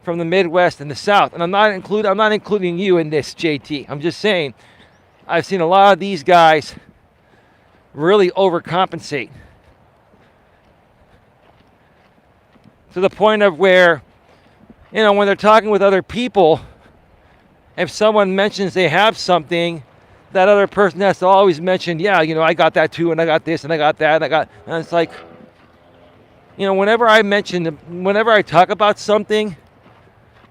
Speaker 1: from the Midwest and the South. And I'm not including you in this, JT. I'm just saying I've seen a lot of these guys really overcompensate to the point of where, when they're talking with other people If someone mentions they have something, that other person has to always mention, yeah, I got that too, and I got this, and I got that, and it's like, whenever I talk about something,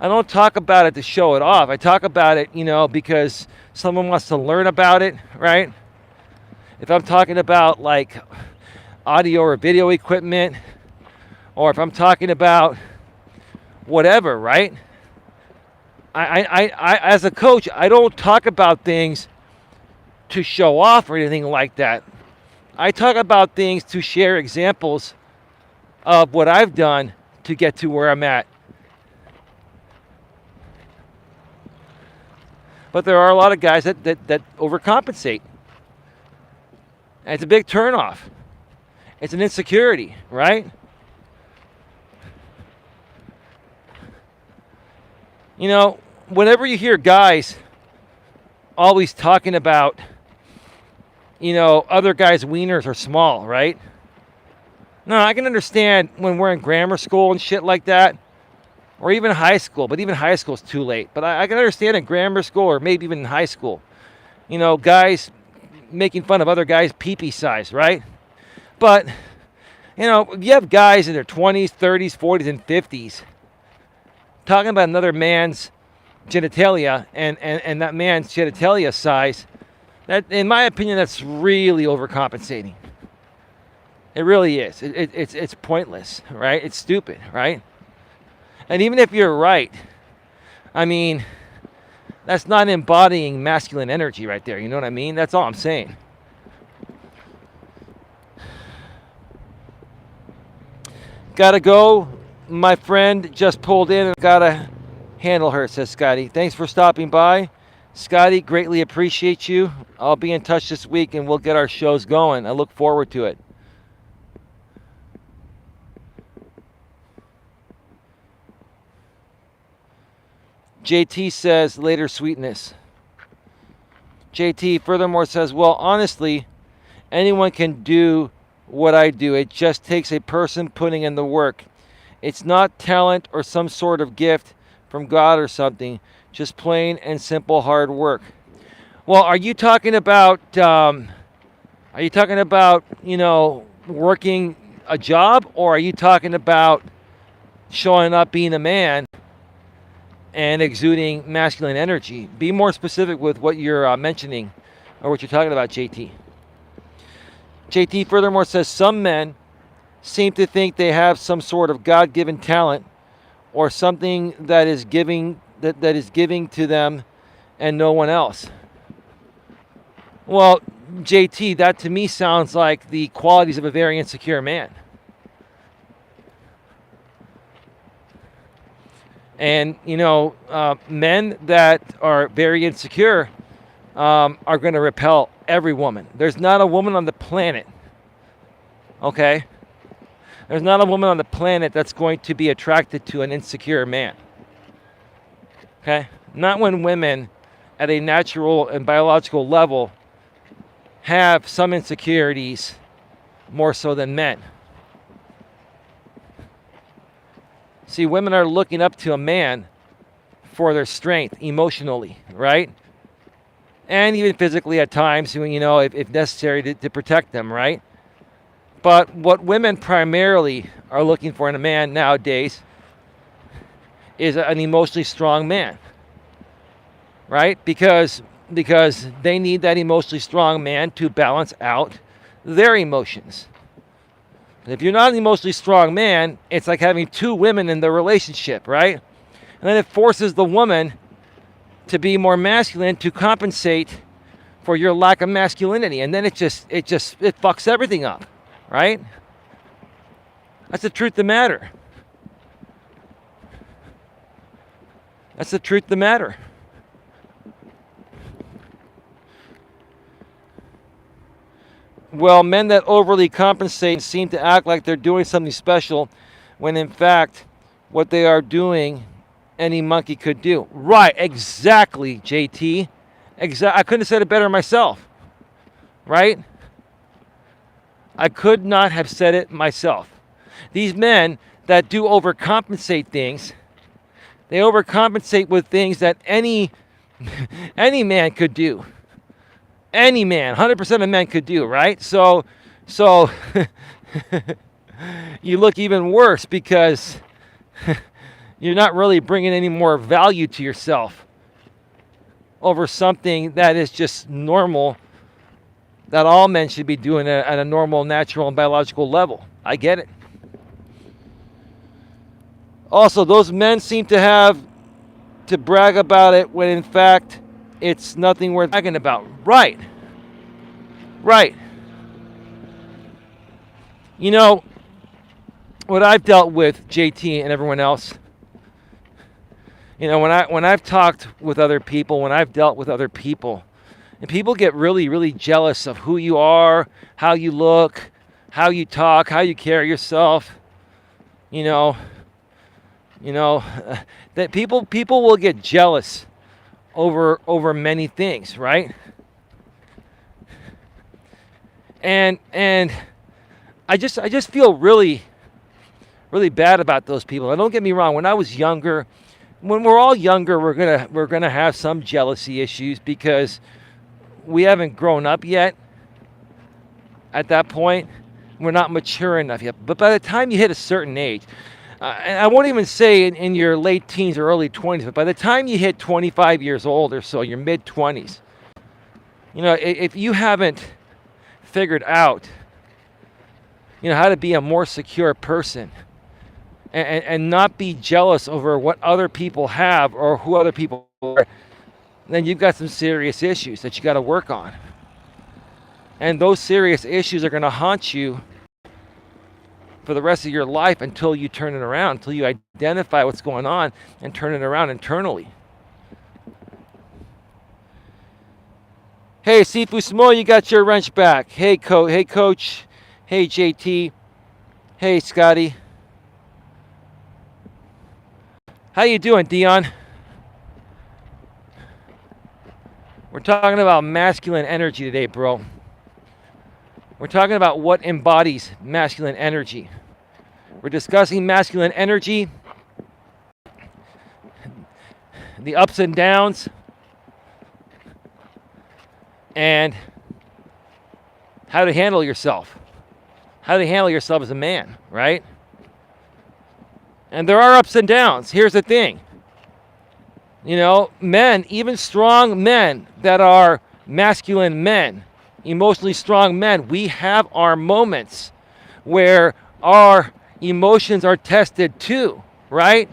Speaker 1: I don't talk about it to show it off. I talk about it, because someone wants to learn about it, right? If I'm talking about like audio or video equipment, or if I'm talking about whatever, right? I as a coach, I don't talk about things to show off or anything like that. I talk about things to share examples of what I've done to get to where I'm at. But there are a lot of guys that overcompensate. And it's a big turnoff. It's an insecurity, right? Whenever you hear guys always talking about, other guys' wieners are small, right? No, I can understand when we're in grammar school and shit like that, or even high school, but even high school is too late. But I can understand in grammar school or maybe even in high school, guys making fun of other guys' pee-pee size, right? But, you have guys in their 20s, 30s, 40s, and 50s talking about another man's genitalia and that man's genitalia size. That, in my opinion, that's really overcompensating. It really is. It's pointless, right? It's stupid, right? And even if you're right, I mean, that's not embodying masculine energy right there. You know what I mean? That's all I'm saying. Gotta go. My friend just pulled in and gotta handle her, says Scotty. Thanks for stopping by. Scotty, greatly appreciate you. I'll be in touch this week and we'll get our shows going. I look forward to it. JT says, later sweetness. JT furthermore says, well, honestly, anyone can do what I do. It just takes a person putting in the work. It's not talent or some sort of gift from God or something. Just plain and simple hard work. Well, are you talking about, working a job, or are you talking about showing up being a man and exuding masculine energy? Be more specific with what you're mentioning or what you're talking about, JT. JT furthermore says some men seem to think they have some sort of God-given talent or something that is giving to them and no one else. Well, JT, that to me sounds like the qualities of a very insecure man. And, men that are very insecure are going to repel every woman. There's not a woman on the planet, okay? There's not a woman on the planet that's going to be attracted to an insecure man, okay? Not when women at a natural and biological level have some insecurities more so than men. See, women are looking up to a man for their strength emotionally, right? And even physically at times, if necessary to protect them, right? But what women primarily are looking for in a man nowadays is an emotionally strong man, right? Because they need that emotionally strong man to balance out their emotions. If you're not an emotionally strong man, it's like having two women in the relationship, right? And then it forces the woman to be more masculine to compensate for your lack of masculinity. And then it fucks everything up, right? That's the truth of the matter. That's the truth of the matter. Well, men that overly compensate seem to act like they're doing something special when in fact what they are doing any monkey could do. Right, exactly, JT. I couldn't have said it better myself. Right? I could not have said it myself. These men that do overcompensate things, they overcompensate with things that any Any man could do. Any man, 100% of men could do, right? So you look even worse because you're not really bringing any more value to yourself over something that is just normal, that all men should be doing at a normal, natural, and biological level. I get it. Also, those men seem to have to brag about it when in fact it's nothing worth bragging about. Right. You know, what I've dealt with, JT and everyone else, you know, when I've talked with other people, when I've dealt with other people, and people get really, really jealous of who you are, how you look, how you talk, how you carry yourself, you know, that people will get jealous over many things, right? And I just feel really bad about those people. Now, don't get me wrong. When I was younger, when we're all younger, we're gonna have some jealousy issues because we haven't grown up yet. At that point, we're not mature enough yet. But by the time you hit a certain age, and I won't even say in your late teens or early 20s, but by the time you hit 25 years old or so, your mid 20s, you know, if you haven't figured out, you know, how to be a more secure person and not be jealous over what other people have or who other people are, then you've got some serious issues that you got to work on. And those serious issues are going to haunt you for the rest of your life until you turn it around, until you identify what's going on and turn it around internally. Hey, Sifu Smo, you got your wrench back. Hey, Coach. Hey, JT. Hey, Scotty. How you doing, Dion? We're talking about masculine energy today, bro. We're talking about what embodies masculine energy. We're discussing masculine energy, the ups and downs, and how to handle yourself. How to handle yourself as a man, right? And there are ups and downs. Here's the thing. You know, men, even strong men that are masculine men, emotionally strong men, we have our moments where our emotions are tested too, right?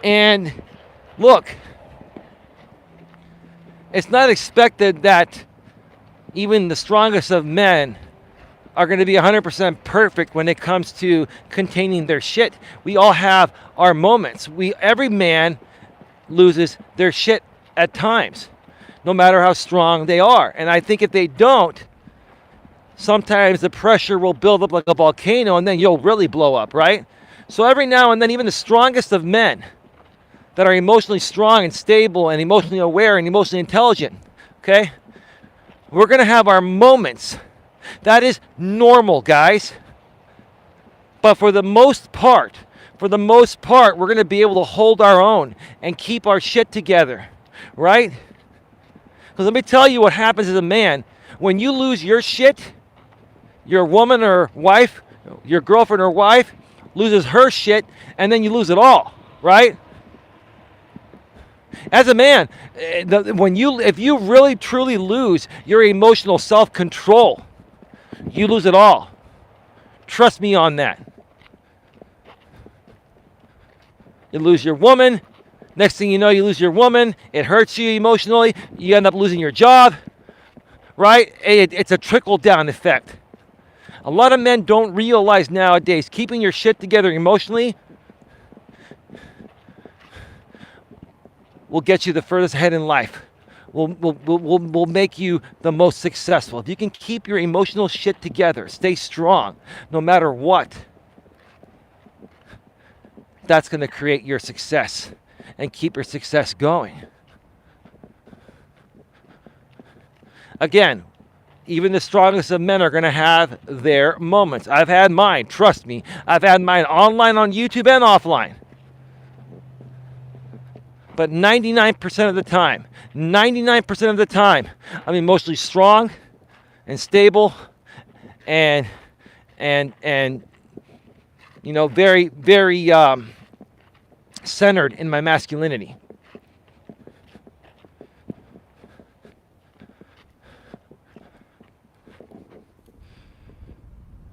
Speaker 1: And look, it's not expected that even the strongest of men are going to be 100% perfect when it comes to containing their shit. We all have our moments. Every man loses their shit at times, no matter how strong they are. And I think if they don't, sometimes the pressure will build up like a volcano and then you'll really blow up, right? So every now and then, even the strongest of men that are emotionally strong and stable and emotionally aware and emotionally intelligent, okay? We're going to have our moments. That is normal, guys. But for the most part, we're going to be able to hold our own and keep our shit together, right? Because let me tell you what happens as a man. When you lose your shit, your woman or wife, your girlfriend or wife loses her shit, and then you lose it all, right? As a man, if you really truly lose your emotional self-control, you lose it all. Trust me on that. You lose your woman. Next thing you know, you lose your woman. It hurts you emotionally. You end up losing your job, right? It's a trickle-down effect. A lot of men don't realize nowadays keeping your shit together emotionally will get you the furthest ahead in life. Will make you the most successful. If you can keep your emotional shit together, stay strong, no matter what, that's going to create your success and keep your success going. Again, even the strongest of men are going to have their moments. I've had mine, trust me. I've had mine online on YouTube and offline. But 99% of the time, 99% of the time, I'm emotionally strong and stable and and very very centered in my masculinity.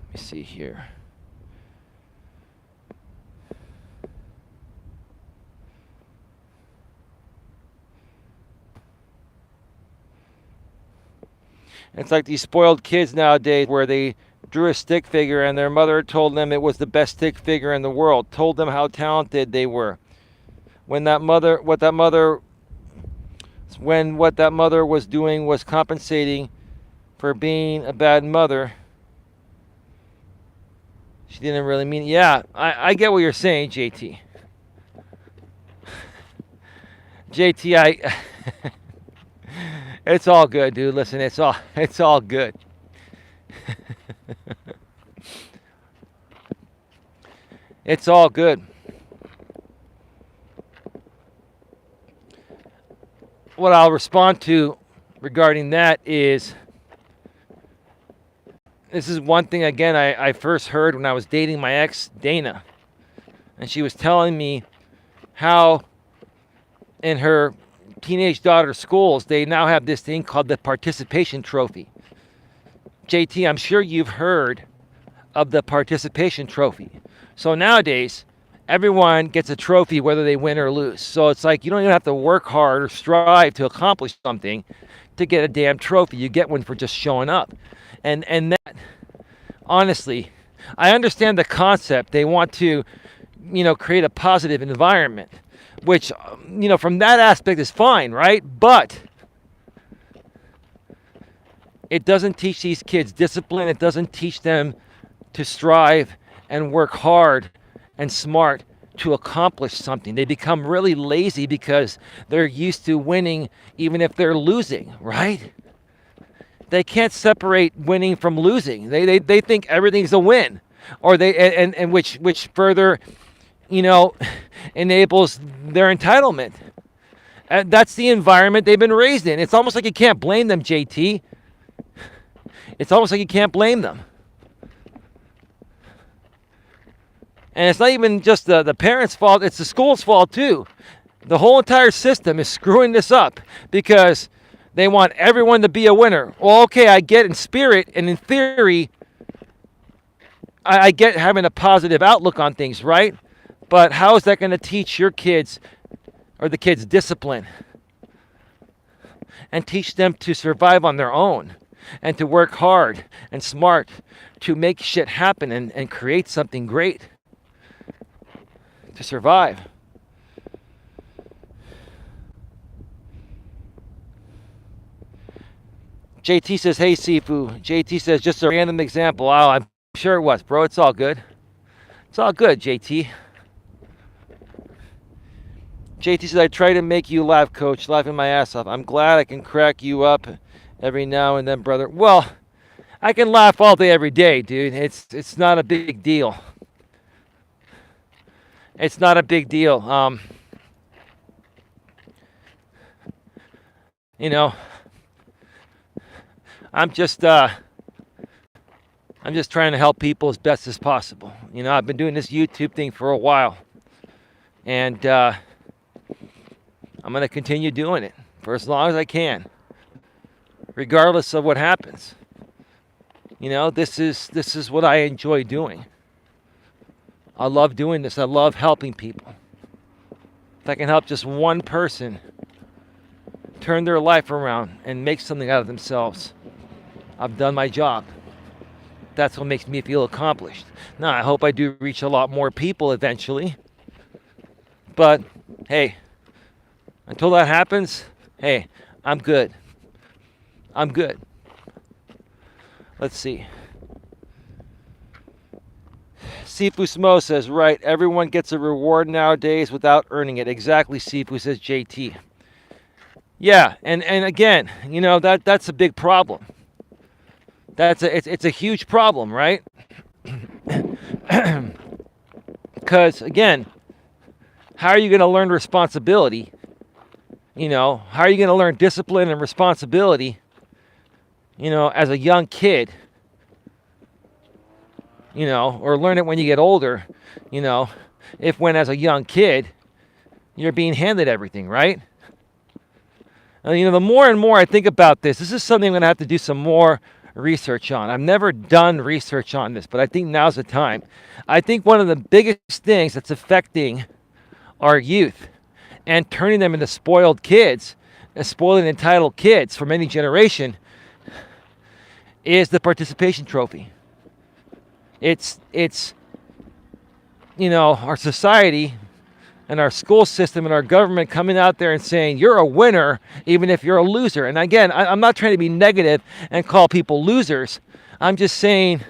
Speaker 1: Let me see here. It's like these spoiled kids nowadays where they drew a stick figure and their mother told them it was the best stick figure in the world, told them how talented they were. When what that mother was doing was compensating for being a bad mother. She didn't really mean it. Yeah, I get what you're saying, JT. JT, it's all good, dude. Listen, it's all good. It's all good. What I'll respond to regarding that is, this is one thing, again, I first heard when I was dating my ex, Dana. And she was telling me how in her teenage daughter's schools, they now have this thing called the participation trophy. JT, I'm sure you've heard of the participation trophy. So nowadays, everyone gets a trophy whether they win or lose. So it's like you don't even have to work hard or strive to accomplish something to get a damn trophy. You get one for just showing up. And that, honestly, I understand the concept. They want to, create a positive environment, which, from that aspect is fine, right? But it doesn't teach these kids discipline. It doesn't teach them to strive and work hard and smart to accomplish something. They become really lazy because they're used to winning even if they're losing, right? They can't separate winning from losing. They think everything's a win, or and which further, enables their entitlement. And that's the environment they've been raised in. It's almost like you can't blame them, JT. It's almost like you can't blame them. And it's not even just the parents' fault, it's the school's fault too. The whole entire system is screwing this up because they want everyone to be a winner. Well, okay, I get in spirit and in theory, I get having a positive outlook on things, right? But how is that going to teach your kids or the kids discipline and teach them to survive on their own and to work hard and smart to make shit happen and create something great to survive? JT says, hey, Sifu. JT says, just a random example. Oh, I'm sure it was, bro. It's all good. It's all good, JT. JT says, I try to make you laugh, coach, laughing my ass off. I'm glad I can crack you up every now and then, brother. Well, I can laugh all day, every day, dude. It's not a big deal. It's not a big deal. I'm just trying to help people as best as possible. I've been doing this YouTube thing for a while, and I'm going to continue doing it for as long as I can, regardless of what happens. This is what I enjoy doing. I love doing this. I love helping people. If I can help just one person turn their life around and make something out of themselves, I've done my job. That's what makes me feel accomplished. Now, I hope I do reach a lot more people eventually. But, hey, until that happens, hey, I'm good. I'm good. Let's see. Sifu Smo says, right, everyone gets a reward nowadays without earning it. Exactly, Sifu, says JT. Yeah, and again, that's a big problem. It's a huge problem, right? Because, again, how are you going to learn responsibility How are you going to learn discipline and responsibility, as a young kid, or learn it when you get older, if when as a young kid, you're being handed everything, right? And, the more and more I think about this is something I'm going to have to do some more research on. I've never done research on this, but I think now's the time. I think one of the biggest things that's affecting our youth and turning them into spoiled kids, spoiled and entitled kids from any generation, is the participation trophy. It's our society and our school system and our government coming out there and saying you're a winner even if you're a loser. And again, I'm not trying to be negative and call people losers. I'm just saying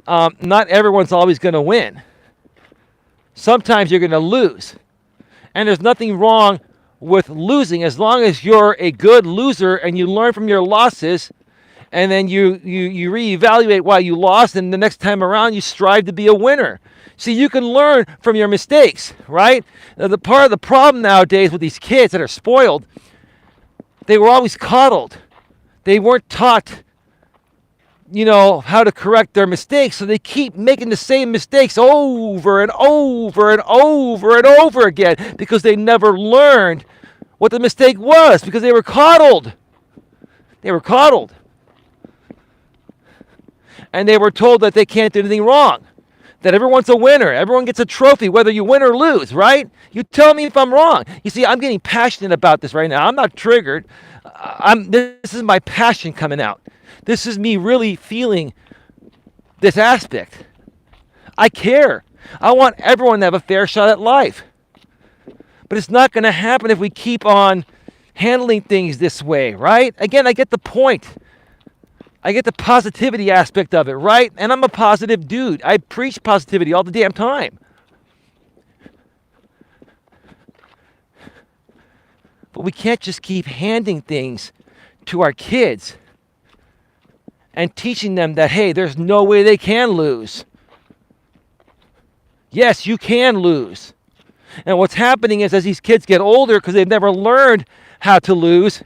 Speaker 1: not everyone's always going to win. Sometimes you're going to lose. And there's nothing wrong with losing as long as you're a good loser and you learn from your losses, and then you reevaluate why you lost, and the next time around you strive to be a winner. See, you can learn from your mistakes, right? Now, the part of the problem nowadays with these kids that are spoiled, they were always coddled. They weren't taught, how to correct their mistakes, so they keep making the same mistakes over and over and over and over again because they never learned what the mistake was because they were coddled. They were coddled. And they were told that they can't do anything wrong, that everyone's a winner. Everyone gets a trophy, whether you win or lose, right? You tell me if I'm wrong. You see, I'm getting passionate about this right now. I'm not triggered. This is my passion coming out. This is me really feeling this aspect. I care. I want everyone to have a fair shot at life. But it's not going to happen if we keep on handling things this way, right? Again, I get the point. I get the positivity aspect of it, right? And I'm a positive dude. I preach positivity all the damn time. But we can't just keep handing things to our kids and teaching them that, hey, there's no way they can lose. Yes, you can lose. And what's happening is as these kids get older, because they've never learned how to lose,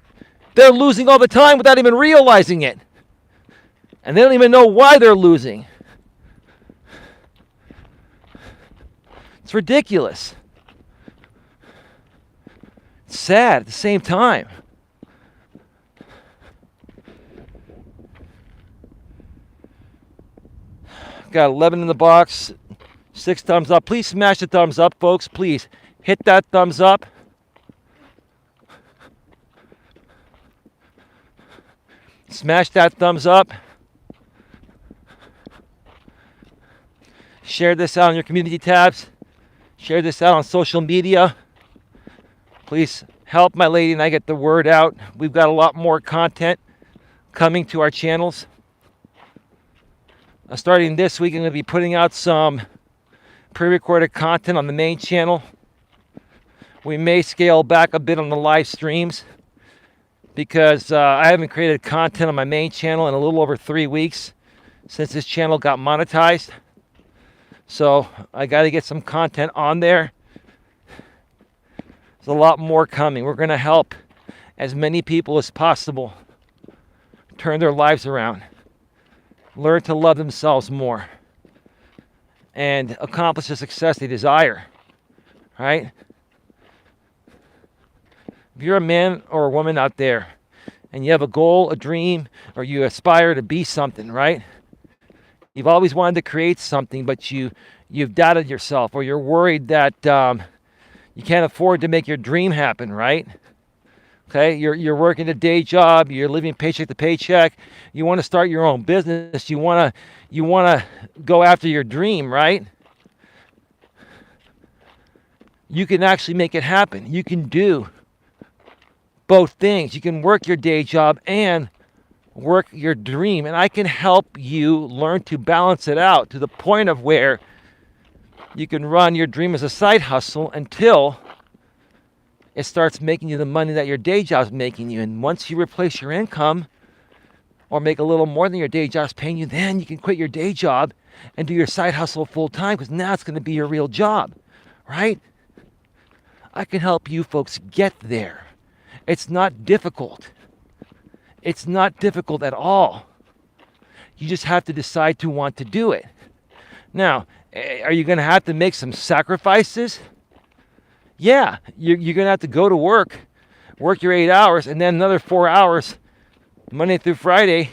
Speaker 1: they're losing all the time without even realizing it. And they don't even know why they're losing. It's ridiculous. It's sad at the same time. Got 11 in the box, 6 thumbs up. Please smash the thumbs up, folks. Please hit that thumbs up. Smash that thumbs up. Share this out on your community tabs. Share this out on social media. Please help my lady and I get the word out. We've got a lot more content coming to our channels. Starting this week, I'm going to be putting out some pre-recorded content on the main channel. We may scale back a bit on the live streams because I haven't created content on my main channel in a little over 3 weeks since this channel got monetized. So I got to get some content on there. There's a lot more coming. We're going to help as many people as possible turn their lives around, learn to love themselves more, and accomplish the success they desire, right? If you're a man or a woman out there and you have a goal, a dream, or you aspire to be something, right? You've always wanted to create something, but you've doubted yourself, or you're worried that you can't afford to make your dream happen, right? Okay, you're working a day job, you're living paycheck to paycheck. You want to start your own business. You want to go after your dream, right? You can actually make it happen. You can do both things. You can work your day job and work your dream, and I can help you learn to balance it out to the point of where you can run your dream as a side hustle until it starts making you the money that your day job's making you. And once you replace your income or make a little more than your day job's paying you, then you can quit your day job and do your side hustle full time, because now it's going to be your real job, right? I can help you folks get there. It's not difficult. It's not difficult at all. You just have to decide to want to do it. Now, are you going to have to make some sacrifices? Yeah, you're going to have to go to work your 8 hours, and then another 4 hours, Monday through Friday,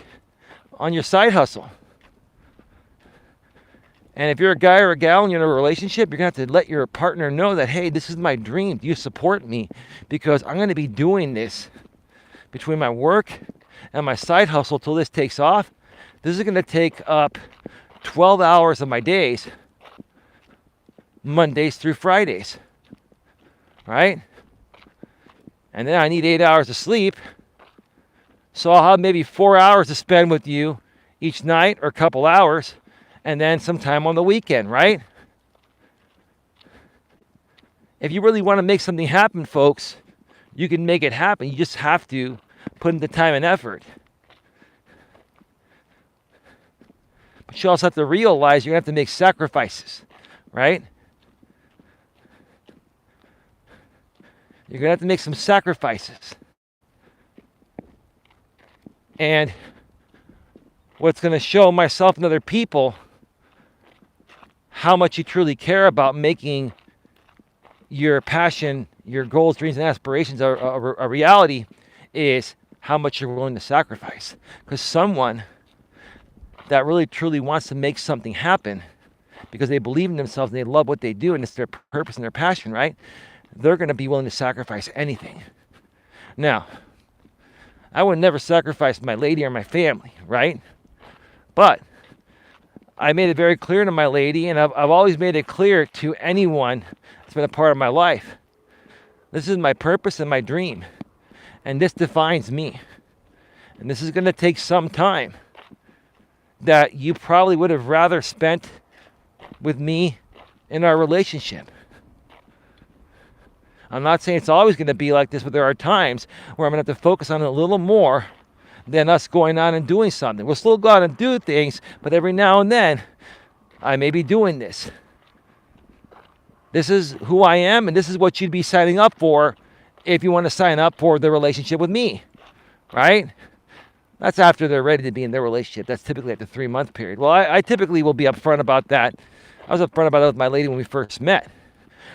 Speaker 1: on your side hustle. And if you're a guy or a gal and you're in a relationship, you're going to have to let your partner know that, hey, this is my dream. Do you support me? Because I'm going to be doing this between my work and my side hustle till this takes off. This is going to take up 12 hours of my days, Mondays through Fridays, right? And then I need 8 hours of sleep. So I'll have maybe 4 hours to spend with you each night, or a couple hours, and then sometime on the weekend, right? If you really want to make something happen, folks, you can make it happen. You just have to put in the time and effort. But you also have to realize you're going to have to make sacrifices, right? You're going to have to make some sacrifices. And what's going to show myself and other people how much you truly care about making your passion, your goals, dreams, and aspirations a reality is how much you're willing to sacrifice. Because someone that really truly wants to make something happen because they believe in themselves and they love what they do and it's their purpose and their passion, right? They're going to be willing to sacrifice anything. Now, I would never sacrifice my lady or my family, right? But I made it very clear to my lady, and I've always made it clear to anyone that's been a part of my life. This is my purpose and my dream, and this defines me. And this is going to take some time that you probably would have rather spent with me in our relationship. I'm not saying it's always going to be like this, but there are times where I'm going to have to focus on it a little more than us going on and doing something. We'll still go out and do things, but every now and then, I may be doing this. This is who I am, and this is what you'd be signing up for if you want to sign up for the relationship with me, right? That's after they're ready to be in their relationship. That's typically at the 3-month period. Well, I typically will be upfront about that. I was upfront about that with my lady when we first met,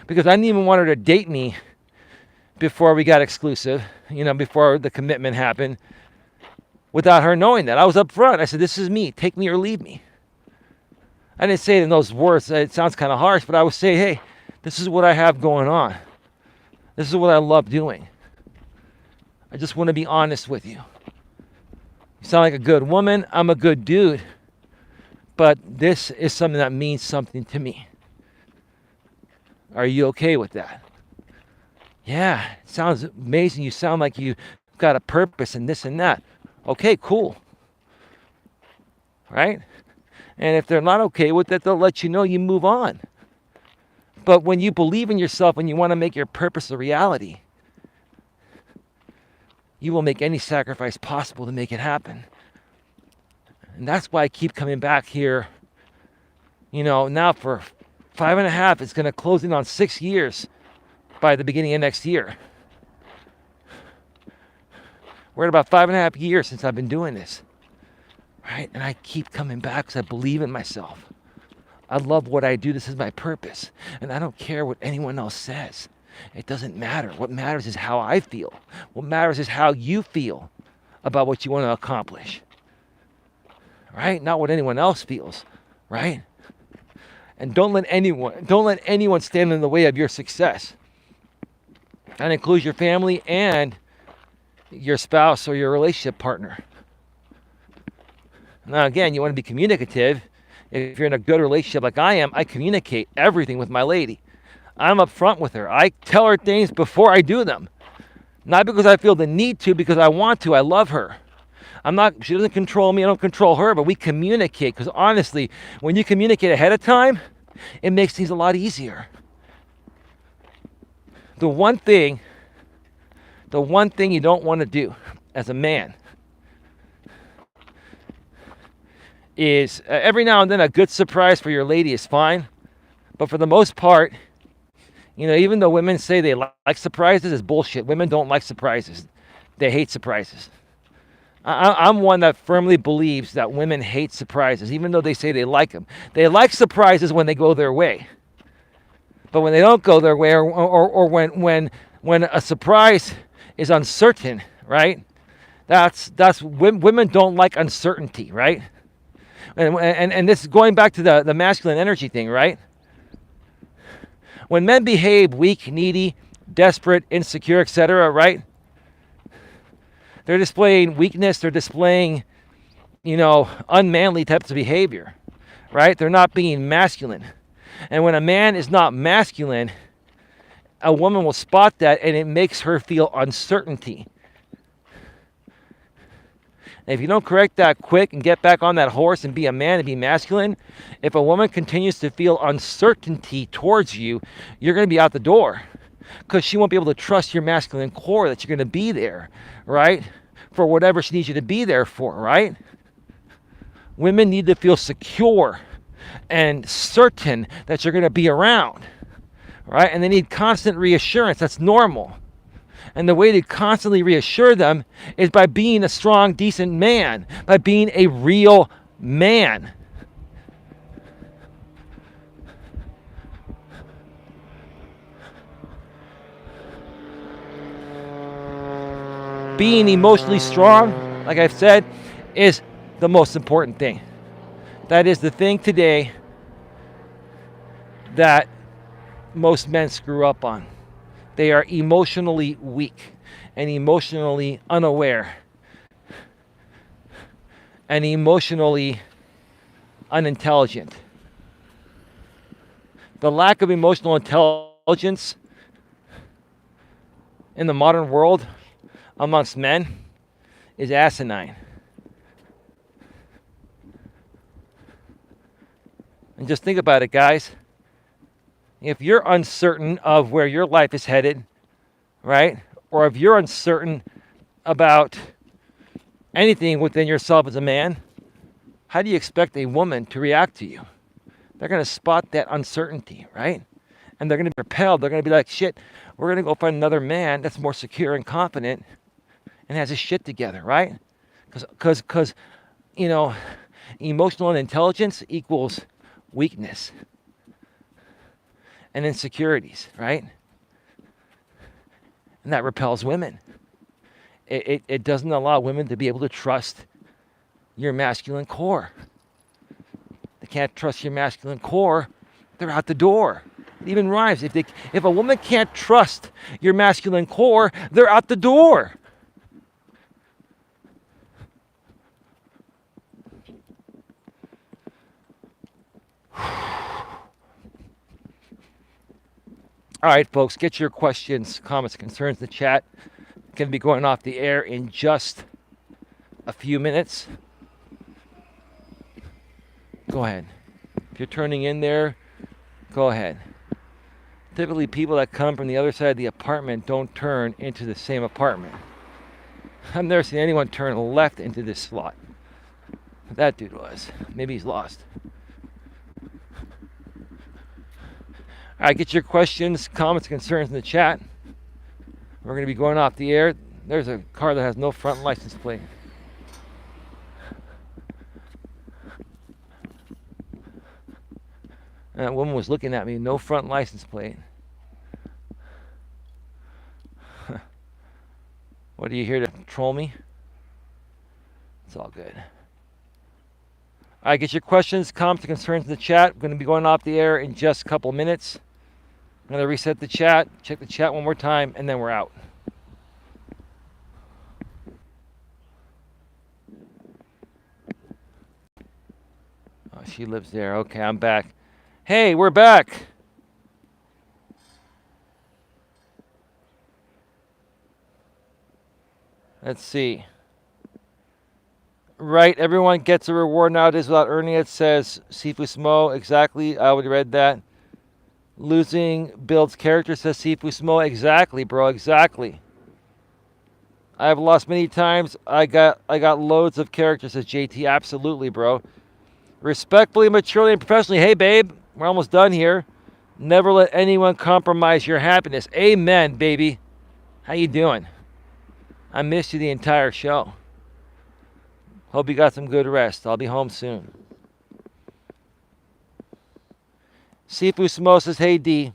Speaker 1: because I didn't even want her to date me before we got exclusive, before the commitment happened, without her knowing that. I was upfront. I said, this is me. Take me or leave me. I didn't say it in those words. It sounds kind of harsh, but I would say, hey, this is what I have going on. This is what I love doing. I just want to be honest with you. You sound like a good woman. I'm a good dude. But this is something that means something to me. Are you okay with that? Yeah, it sounds amazing. You sound like you've got a purpose and this and that. Okay, cool. Right? And if they're not okay with it, they'll let you know, you move on. But when you believe in yourself and you want to make your purpose a reality, you will make any sacrifice possible to make it happen. And that's why I keep coming back here, now for 5.5, it's going to close in on 6 years by the beginning of next year. We're at about 5.5 years since I've been doing this, right? And I keep coming back because I believe in myself. I love what I do. This is my purpose. And I don't care what anyone else says. It doesn't matter. What matters is how I feel. What matters is how you feel about what you want to accomplish, right? Not what anyone else feels, right? And don't let anyone stand in the way of your success. That includes your family and your spouse or your relationship partner. Now, again, you want to be communicative. If you're in a good relationship like I am, I communicate everything with my lady. I'm upfront with her. I tell her things before I do them. Not because I feel the need to, because I want to. I love her. She doesn't control me. I don't control her, but we communicate. Because honestly, when you communicate ahead of time, it makes things a lot easier. The one thing you don't want to do as a man is every now and then a good surprise for your lady is fine. But for the most part, Even though women say they like surprises, it's bullshit. Women don't like surprises. They hate surprises. I'm one that firmly believes that women hate surprises, even though they say they like them. They like surprises when they go their way. But when they don't go their way, or when a surprise is uncertain, right? That's women don't like uncertainty, right? And this is going back to the masculine energy thing, right? When men behave weak, needy, desperate, insecure, etc., right? They're displaying weakness. They're displaying, unmanly types of behavior, right? They're not being masculine. And when a man is not masculine, a woman will spot that, and it makes her feel uncertainty. And if you don't correct that quick and get back on that horse and be a man and be masculine, if a woman continues to feel uncertainty towards you, you're going to be out the door, because she won't be able to trust your masculine core that you're going to be there, right? For whatever she needs you to be there for, right? Women need to feel secure and certain that you're going to be around, right? And they need constant reassurance. That's normal. And the way to constantly reassure them is by being a strong, decent man, by being a real man. Being emotionally strong, like I've said, is the most important thing. That is the thing today that most men screw up on. They are emotionally weak and emotionally unaware and emotionally unintelligent. The lack of emotional intelligence in the modern world amongst men is asinine. And just think about it, guys. If you're uncertain of where your life is headed, right? Or if you're uncertain about anything within yourself as a man, how do you expect a woman to react to you? They're going to spot that uncertainty, right? And they're going to be repelled. They're going to be like, shit, we're going to go find another man that's more secure and confident and has his shit together, right? Because emotional intelligence equals weakness and insecurities, right? And that repels women. It doesn't allow women to be able to trust your masculine core. They can't trust your masculine core, they're out the door. It even rhymes. If a woman can't trust your masculine core, they're out the door. All right, folks, get your questions, comments, concerns in the chat. Going to be going off the air in just a few minutes. Go ahead. If you're turning in there, go ahead. Typically, people that come from the other side of the apartment don't turn into the same apartment. I've never seen anyone turn left into this slot. That dude was. Maybe he's lost. All right, get your questions, comments, concerns in the chat. We're going to be going off the air. There's a car that has no front license plate. And that woman was looking at me, no front license plate. What, are you here to troll me? It's all good. All right, get your questions, comments, concerns in the chat. We're going to be going off the air in just a couple minutes. I'm going to reset the chat, check the chat one more time, and then we're out. Oh, she lives there. Okay, I'm back. Hey, we're back. Let's see. Right, everyone gets a reward nowadays without earning it, says Sifu Smo. Exactly, I already read that. Losing builds character, says Sifu Smo. Exactly, bro, exactly. I have lost many times. I got loads of character, says JT. Absolutely, bro. Respectfully, maturely, and professionally. Hey, babe, we're almost done here. Never let anyone compromise your happiness. Amen, baby. How you doing? I missed you the entire show. Hope you got some good rest. I'll be home soon. Sifu Samo says, hey D.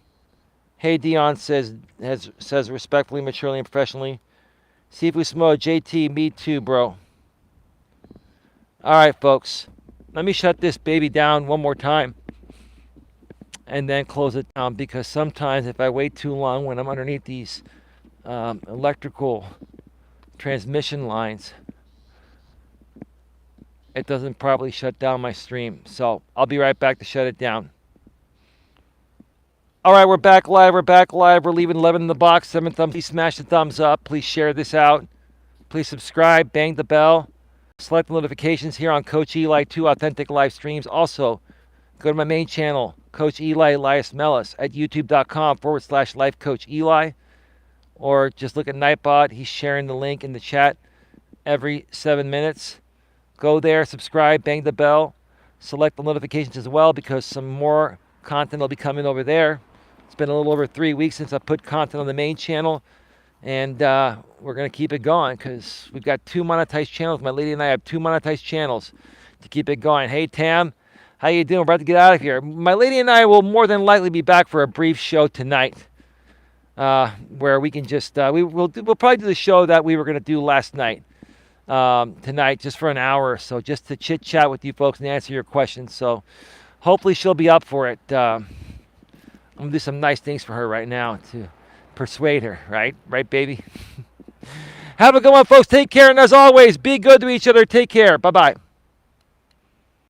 Speaker 1: Hey Dion says respectfully, maturely, and professionally. Sifu Samo, JT, me too, bro. All right, folks. Let me shut this baby down one more time and then close it down, because sometimes if I wait too long when I'm underneath these electrical transmission lines, it doesn't properly shut down my stream. So I'll be right back to shut it down. All right, we're back live. We're leaving 11 in the box. 7 thumbs. Please smash the thumbs up. Please share this out. Please subscribe. Bang the bell. Select the notifications here on Coach Eli 2 Authentic Live Streams. Also, go to my main channel, Coach Eli, Elias Melas, at youtube.com/Life Coach Eli. Or just look at Nightbot. He's sharing the link in the chat every 7 minutes. Go there, subscribe, bang the bell. Select the notifications as well, because some more content will be coming over there. It's been a little over 3 weeks since I put content on the main channel, and we're going to keep it going because we've got 2 monetized channels. My lady and I have 2 monetized channels to keep it going. Hey, Tam, how you doing? We're about to get out of here. My lady and I will more than likely be back for a brief show tonight, where we can just we'll probably do the show that we were going to do last night tonight, just for an hour or so, just to chit chat with you folks and answer your questions. So hopefully she'll be up for it. I'm going to do some nice things for her right now to persuade her, right? Right, baby? Have a good one, folks. Take care. And as always, be good to each other. Take care. Bye-bye.